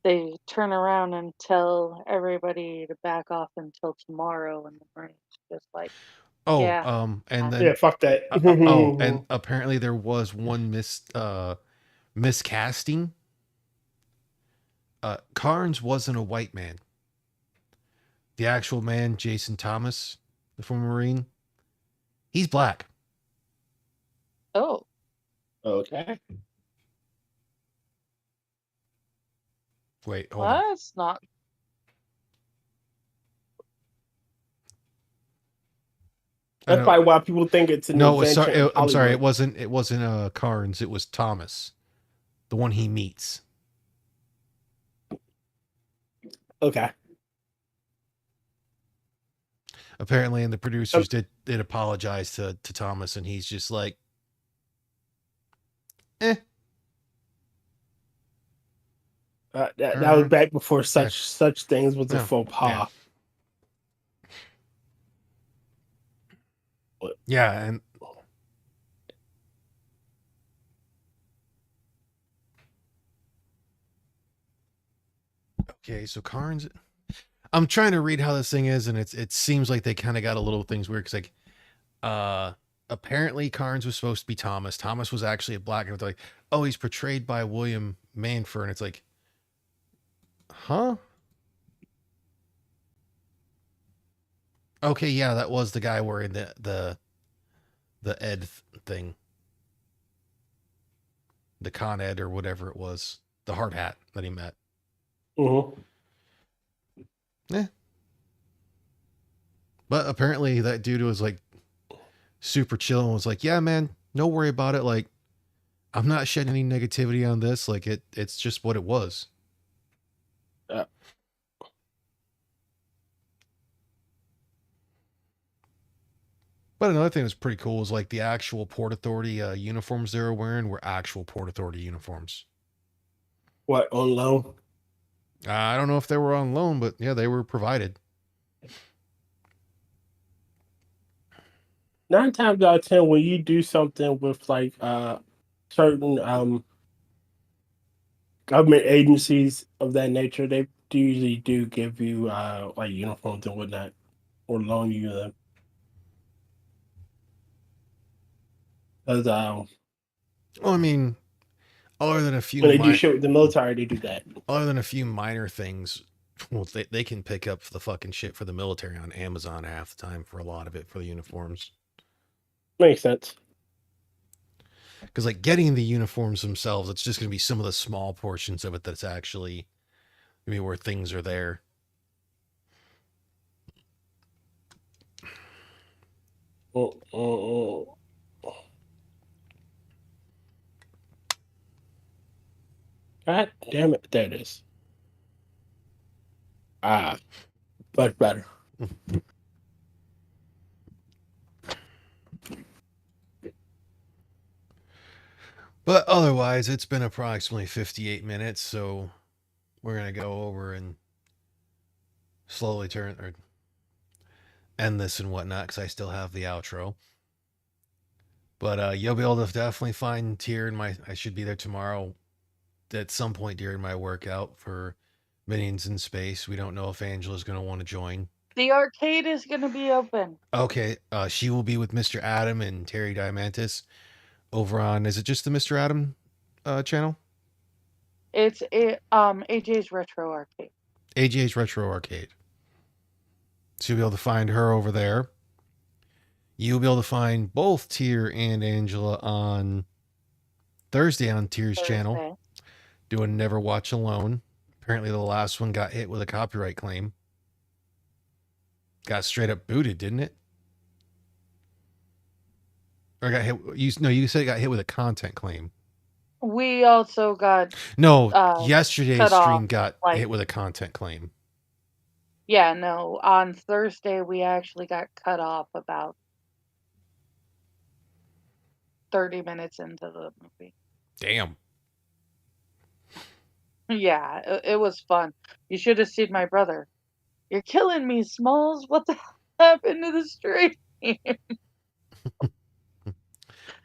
they turn around and tell everybody to back off until tomorrow, and the Marines just like, Oh, yeah, and Yeah, then fuck that. and apparently there was one miscasting. Carnes wasn't a white man. The actual man, Jason Thomas, the former Marine, he's black. oh, Okay. Wait, hold on. well, that's not. I That's know. probably why people think it's an No, it was invention sorry. in I'm sorry. Hollywood. It wasn't Carnes. It was Thomas, the one he meets. Okay. Apparently, and the Um, producers did apologize to Thomas, and he's just like, eh, that was back before yeah, such things was a no, faux yeah, pas. But, yeah, and okay, so Carnes. I'm trying to read how this thing is, and it seems like they kind of got a little things weird because like uh apparently Carnes was supposed to be Thomas. Thomas was actually a black, and it's like, oh, he's portrayed by William Manford, and it's like, huh? Okay, yeah, that was the guy wearing the Ed thing, the Con Ed or whatever it was, the hard hat that he met. mhm. Yeah, but apparently that dude was like super chill and was like, yeah, man, no worry about it. Like, I'm not shedding any negativity on this. Like, it's just what it was. Yeah. But another thing that's pretty cool is like the actual Port Authority uniforms they were wearing were actual Port Authority uniforms. What, on loan? I don't know if they were on loan, but yeah, they were provided. 9 times out of 10, when you do something with like certain government agencies of that nature, they usually do give you like uniforms and whatnot, or loan you them. Because Well, I mean, other than a few when they do shit with the military, they do that. other than a few minor things, well, they can pick up the fucking shit for the military on Amazon half the time for a lot of it for the uniforms. Makes sense. Because like getting the uniforms themselves, it's just going to be some of the small portions of it that's actually maybe where things are there. God damn it! There it is. Much better. But otherwise, it's been approximately 58 minutes, so we're going to go over and slowly turn or end this and whatnot because I still have the outro. But you'll be able to definitely find Tier in my. I should be there tomorrow at some point during my workout for Minions in Space. We don't know if Angela's going to want to join. The arcade is going to be open. Okay, she will be with Mr. Adam and Terry Diamantis over on. Is it just the Mr. Adam channel? It's AJ's Retro Arcade. AJ's Retro Arcade. So you'll be able to find her over there. You'll be able to find both Tier and Angela on Thursday on Tier's channel, doing Never Watch Alone. Apparently, the last one got hit with a copyright claim. Got straight up booted, didn't it? Or got hit? You said it got hit with a content claim. We also got yesterday's stream got hit with a content claim. Yeah, no. On Thursday, we actually got cut off about 30 minutes into the movie. Damn. Yeah, it was fun. You should have seen my brother. You're killing me, Smalls. What the hell happened to the stream?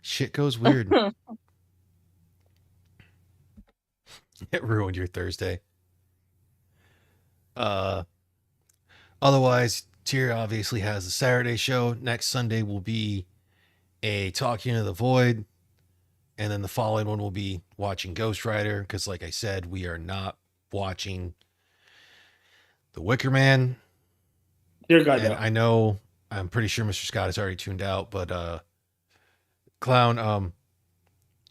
Shit goes weird. It ruined your Thursday. Otherwise, Tier obviously has the Saturday show. Next Sunday will be a Talking to the Void. And then the following one will be watching Ghost Rider. Because, like I said, we are not watching The Wicker Man. Dear God, and no. I know, I'm pretty sure Mr. Scott has already tuned out. But, Clown,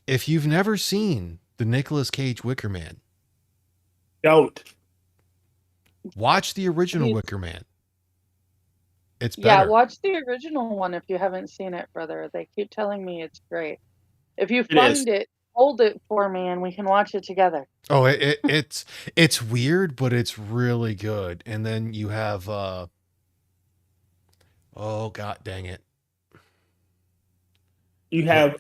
if you've never seen the Nicolas Cage Wicker Man, don't watch the original Wicker Man. It's better. Yeah, watch the original one if you haven't seen it, brother. They keep telling me it's great. If you find it, hold it for me and we can watch it together. Oh, it's weird, but it's really good. And then you have oh god dang it. You have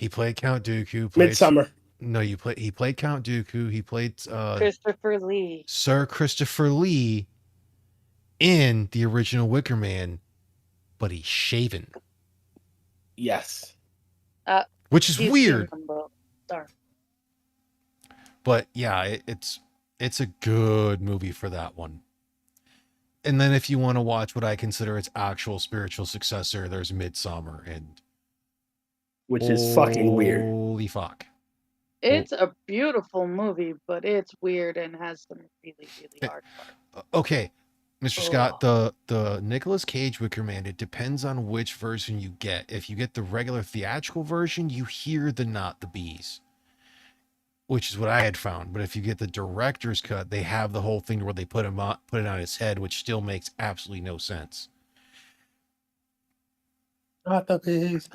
he played Count Dooku, Midsummer. No, he played Count Dooku, he played Christopher Lee. Sir Christopher Lee in the original Wicker Man, but he's shaven. Yes. Which is weird. But yeah, it's a good movie for that one. And then if you want to watch what I consider its actual spiritual successor, there's Midsummer, and which is fucking weird. Holy fuck. It's a beautiful movie, but it's weird and has some really, really hard parts. Okay, Mr. Scott, the Nicolas Cage Wicker Man, it depends on which version you get. If you get the regular theatrical version, you hear the not the bees, which is what I had found. But if you get the director's cut, they have the whole thing where they put it on his head, which still makes absolutely no sense. Not the bees.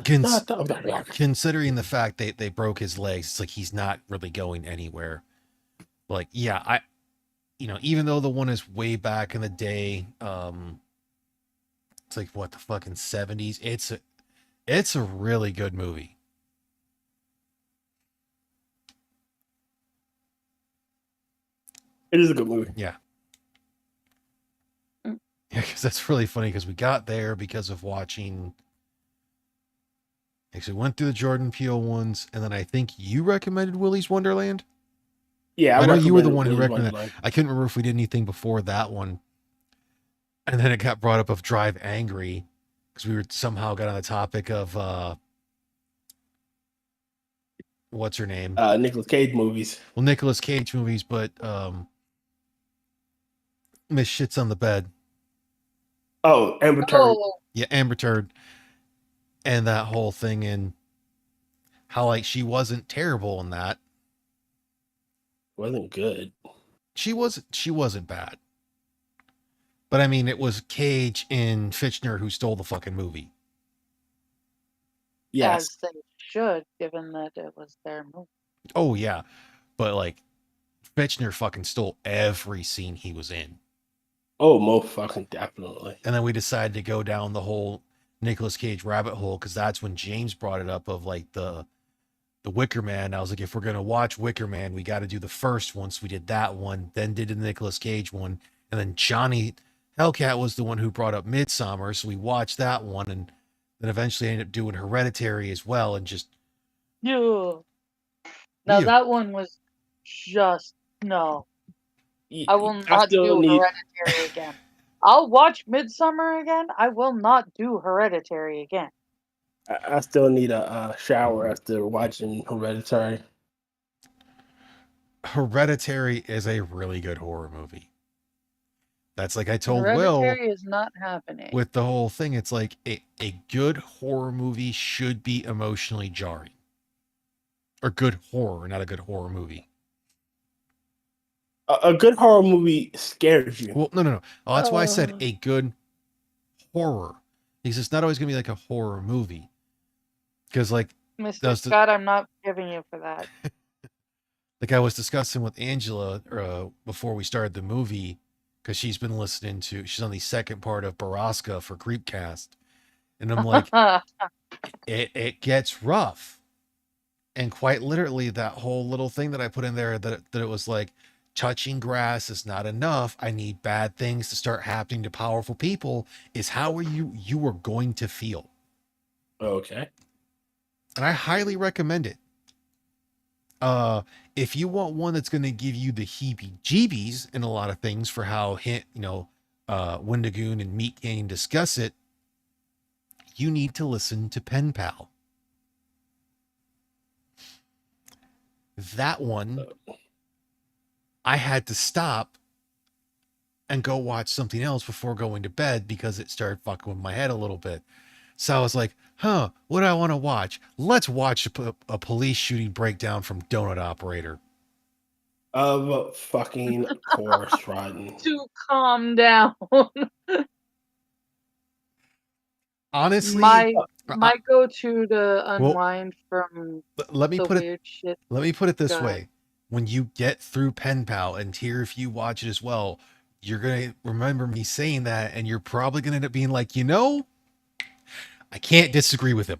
Considering the fact they broke his legs, it's like he's not really going anywhere. Like, yeah, even though the one is way back in the day, it's like what, the fucking 70s. It's a really good movie. It is a good movie. Yeah. Mm. Yeah, because that's really funny because we got there because of watching. Actually, went through the Jordan Peele ones, and then I think you recommended Willy's Wonderland. Yeah, I I know you were the recommend one who Willy's recommended that. Wonderland. I couldn't remember if we did anything before that one, and then it got brought up of Drive Angry because we were somehow got on the topic of what's her name? Nicolas Cage movies. Well, Nicolas Cage movies, but Miss Shits on the Bed. Oh, Amber Turd Oh, Yeah, Amber Turd, and that whole thing, and how like she wasn't terrible in that. wasn't good. She wasn't bad. But I mean, it was Cage and Fitchner who stole the fucking movie. Yes. as they should, given that it was their movie. Oh yeah, but like Fitchner fucking stole every scene he was in. Oh, most fucking definitely. And then we decided to go down the whole Nicolas Cage rabbit hole because that's when James brought it up of like the Wicker Man. I was like, if we're gonna watch Wicker Man, we got to do the first one. So we did that one, then did the Nicolas Cage one, and then Johnny Hellcat was the one who brought up Midsummer, so we watched that one, and then eventually ended up doing Hereditary as well, and just Yeah. Now yeah, that one was just no. I will I not still do need. Hereditary again. I'll watch Midsummer again. I will not do Hereditary again. I still need a shower after watching Hereditary. Hereditary is a really good horror movie. That's like I told Will Hereditary is not happening. with the whole thing. It's like a good horror movie should be emotionally jarring. Or good horror, not a good horror movie. A good horror movie scares you. Well, no. Oh, that's why I said Uh. a good horror. Because it's not always going to be like a horror movie. Because like Mr. Scott, I'm not forgiving you for that. like I was discussing with Angela before we started the movie, because she's been listening to, she's on the second part of Baraska for Creepcast. And I'm like, it gets rough. And quite literally, that whole little thing that I put in there that it was like, touching grass is not enough. I need bad things to start happening to powerful people. Is how are you are going to feel. Okay. And I highly recommend it. If you want one that's going to give you the heebie-jeebies in a lot of things for how Wendigoon and Meat Gang discuss it, you need to listen to Pen Pal. That one, I had to stop and go watch something else before going to bed because it started fucking with my head a little bit. So I was like, what do I want to watch? Let's watch a police shooting breakdown from Donut Operator. Of fucking course, Rotn. To calm down. Honestly, my go-to to unwind from let me the put weird shit. Let me put it this God. way. When you get through Pen Pal, and here if you watch it as well, you're going to remember me saying that, and you're probably going to end up being like, I can't disagree with him.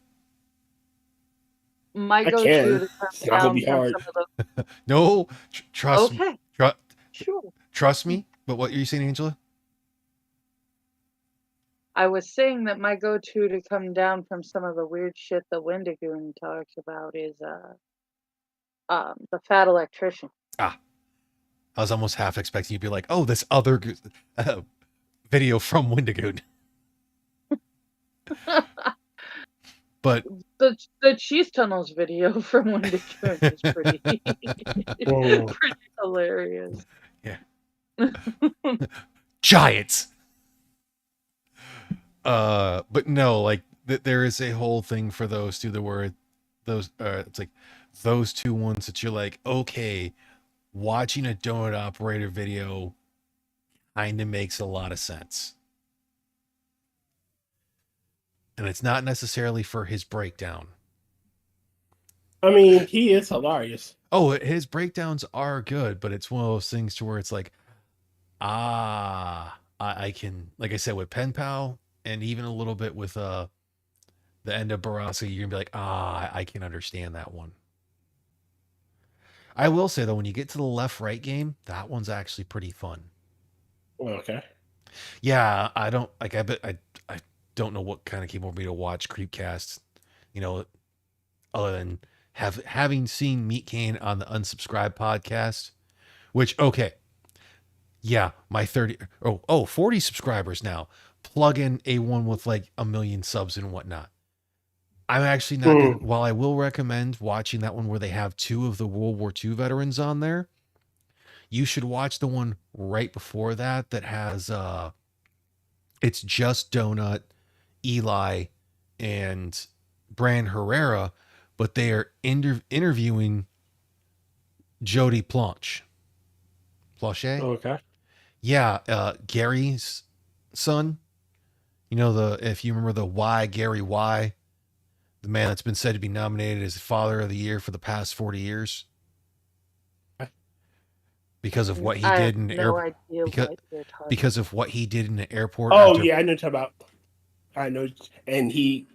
My I go-to can. to It's come not gonna down be from hard. some of the No, trust me. okay, sure. Trust me. But what are you saying, Angela? I was saying that my go-to to come down from some of the weird shit that Wendigoon talks about is the Fat Electrician. I was almost half expecting you to be like, oh, this other video from Wendigoon. But the cheese tunnels video from Wendigoon is pretty pretty hilarious. Yeah. Giants. But no, like there is a whole thing for those two. It's like those two ones that you're like, okay, watching a Donut Operator video kind of makes a lot of sense. And it's not necessarily for his breakdown. I mean, he is hilarious. Oh, his breakdowns are good, but it's one of those things to where it's like, I can, like I said, with Pen Pal, and even a little bit with The end of Barasa, you're gonna be like, I can understand that one. I will say though, when you get to the left right game, that one's actually pretty fun. Okay. Yeah, I don't like. I don't know what kind of keyboard me to watch Creepcast. You know, other than having seen Meat Cane on the Unsubscribed podcast, which okay, yeah, my 40 subscribers now. Plug in A1 with like a million subs and whatnot. I'm actually not gonna. Hmm. While I will recommend watching that one where they have two of the World War II veterans on there, you should watch the one right before that that has it's just Donut, Eli, and Bran Herrera, but they are interviewing Jody Planche. Planche? Okay. Yeah, Gary's son. You know the if you remember the Y Gary Y, the man that's been said to be nominated as Father of the Year for the past 40 years because of what he I have did in the no air idea because what you're talking because of what he did in the airport Oh after yeah, I know what you're talking about. I know, and he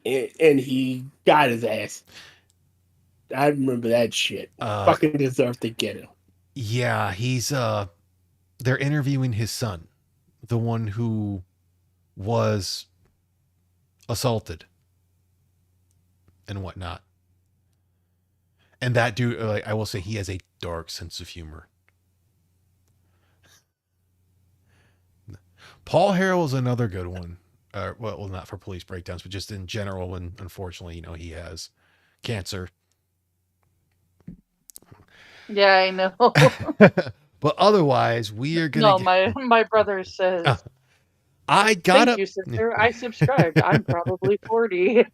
got his ass. I remember that shit. uh Fucking deserved to get him. yeah, he's they're interviewing his son, the one who was assaulted and whatnot. And that dude, like, I will say, he has a dark sense of humor. Paul Harrell is another good one. Well, not for police breakdowns, but just in general. And unfortunately, he has cancer. Yeah, I know. But otherwise, we are gonna No, get. my brother Uh, says, I got "Thank up. you, sister. I subscribed. I'm probably 40."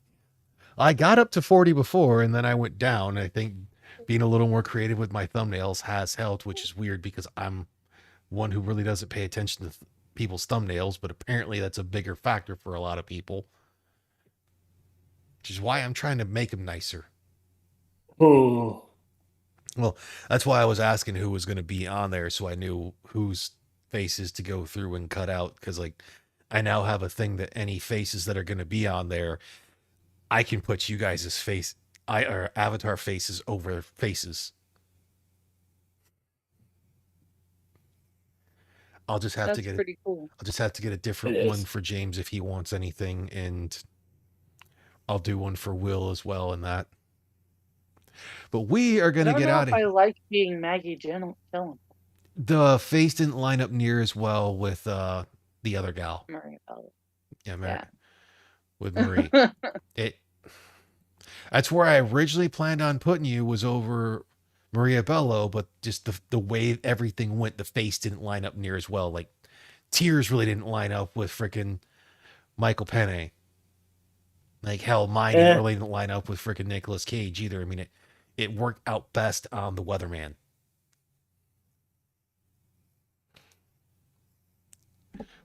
I got up to 40 before, and then I went down. I think being a little more creative with my thumbnails has helped, which is weird because I'm one who really doesn't pay attention to people's thumbnails, but apparently that's a bigger factor for a lot of people, which is why I'm trying to make them nicer. Hmm. Well, that's why I was asking who was going to be on there so I knew whose faces to go through and cut out because, like, I now have a thing that any faces that are going to be on there, I can put you guys' or avatar faces over faces. I'll just have to That's get pretty cool. I'll just have to get a It different one is. for James if he wants anything, and I'll do one for Will as well in that. But we are I gonna don't get know out if of I here. like being Maggie Gyllenhaal. The face didn't line up near as well with the other gal. Marie Bell. Yeah, Yeah. with Marie. It that's where I originally planned on putting you was over Maria Bello, but just the way everything went, the face didn't line up near as well. Like tears really didn't line up with freaking Michael Penne. Like hell, mine didn't Eh, really line up with freaking Nicolas Cage either. I mean, it worked out best on the Weatherman.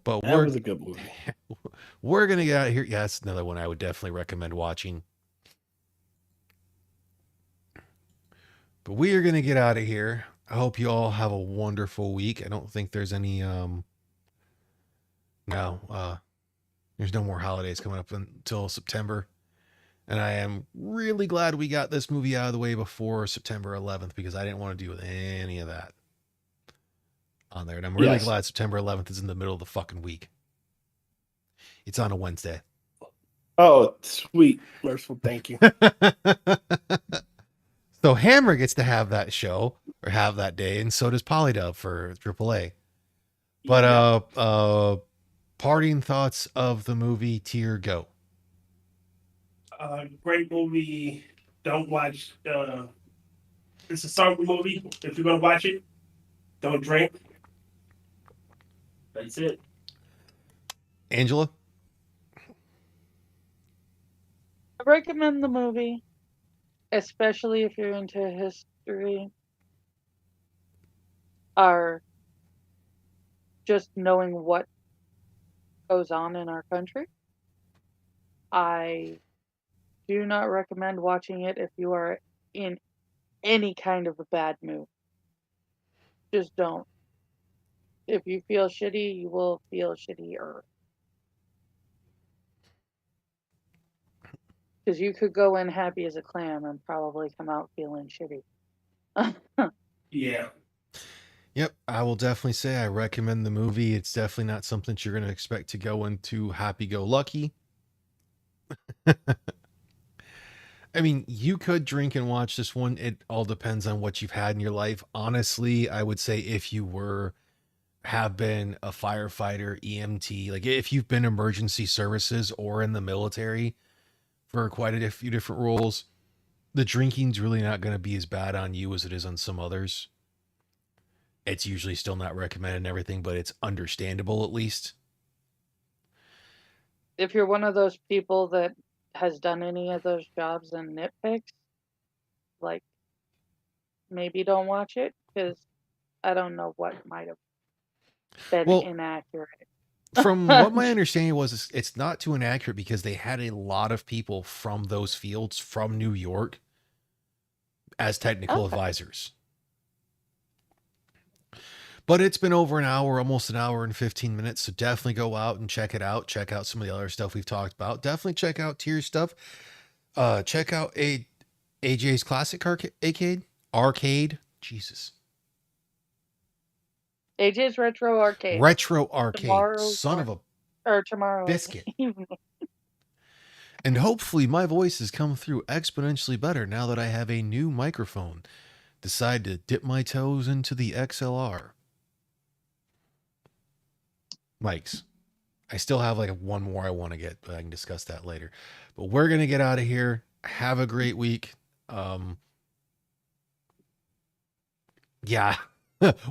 But that was a good movie. we're gonna get out of here. Yeah, that's another one I would definitely recommend watching. But we are gonna get out of here. I hope you all have a wonderful week. I don't think there's any no there's no more holidays coming up until September. And I am really glad we got this movie out of the way before September 11th because I didn't want to deal with any of that on there. And I'm really Yes. glad September 11th is in the middle of the fucking week. It's on a Wednesday. Oh, sweet, merciful. Thank you. So Hammer gets to have that show or have that day, and so does Polydub for AAA. But Yep. parting thoughts of the movie Tier Go. Great movie. Don't watch. It's a somber movie. If you're gonna watch it, don't drink. That's it. Angela? I recommend the movie, especially if you're into history or just knowing what goes on in our country. I do not recommend watching it if you are in any kind of a bad mood. Just don't. If you feel shitty, you will feel shittier. Because you could go in happy as a clam and probably come out feeling shitty. Yeah. Yep, I will definitely say I recommend the movie. It's definitely not something that you're going to expect to go into happy-go-lucky. I mean, you could drink and watch this one. It all depends on what you've had in your life. Honestly, I would say if you have been a firefighter, EMT, like if you've been emergency services or in the military for quite a few different roles, the drinking's really not going to be as bad on you as it is on some others. It's usually still not recommended and everything, but it's understandable at least. If you're one of those people that has done any of those jobs and nitpicks, like maybe don't watch it because I don't know what might have been Well, inaccurate. from what my understanding was, it's not too inaccurate because they had a lot of people from those fields from New York as technical Okay. advisors. But it's been over an hour, almost an hour and 15 minutes. So definitely go out and check it out. Check out some of the other stuff we've talked about. Definitely check out Tier's stuff. Check out AJ's Classic Arcade. Jesus. AJ's Retro Arcade. Retro Arcade. Tomorrow's Son of a or tomorrow biscuit. evening. And hopefully my voice has come through exponentially better now that I have a new microphone. Decide to dip my toes into the XLR mics. I still have like one more I want to get, but I can discuss that later. But we're going to get out of here. Have a great week. Yeah.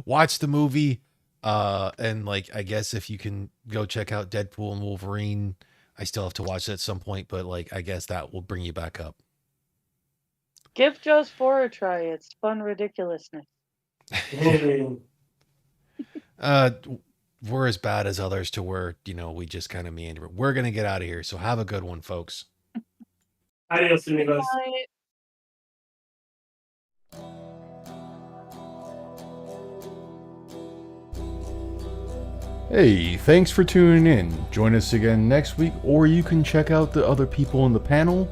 Watch the movie. And like, I guess if you can go check out Deadpool and Wolverine, I still have to watch that at some point, but like, I guess that will bring you back up. Give Jaws 4 a try. It's fun ridiculousness. We're as bad as others to where, we just kind of meander. We're going to get out of here. So have a good one, folks. Adios, amigos. Bye. Hey, thanks for tuning in. Join us again next week, or you can check out the other people in the panel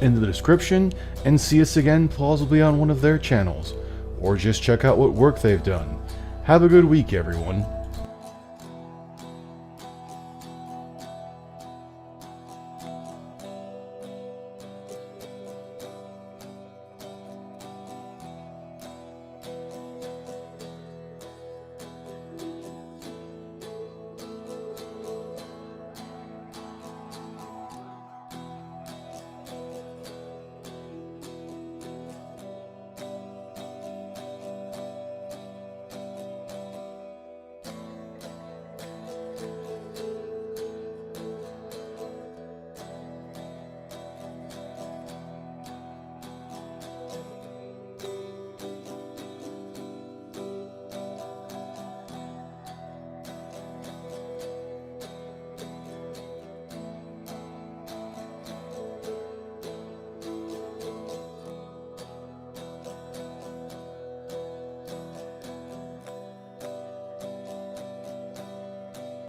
in the description and see us again plausibly on one of their channels, or just check out what work they've done. Have a good week, everyone.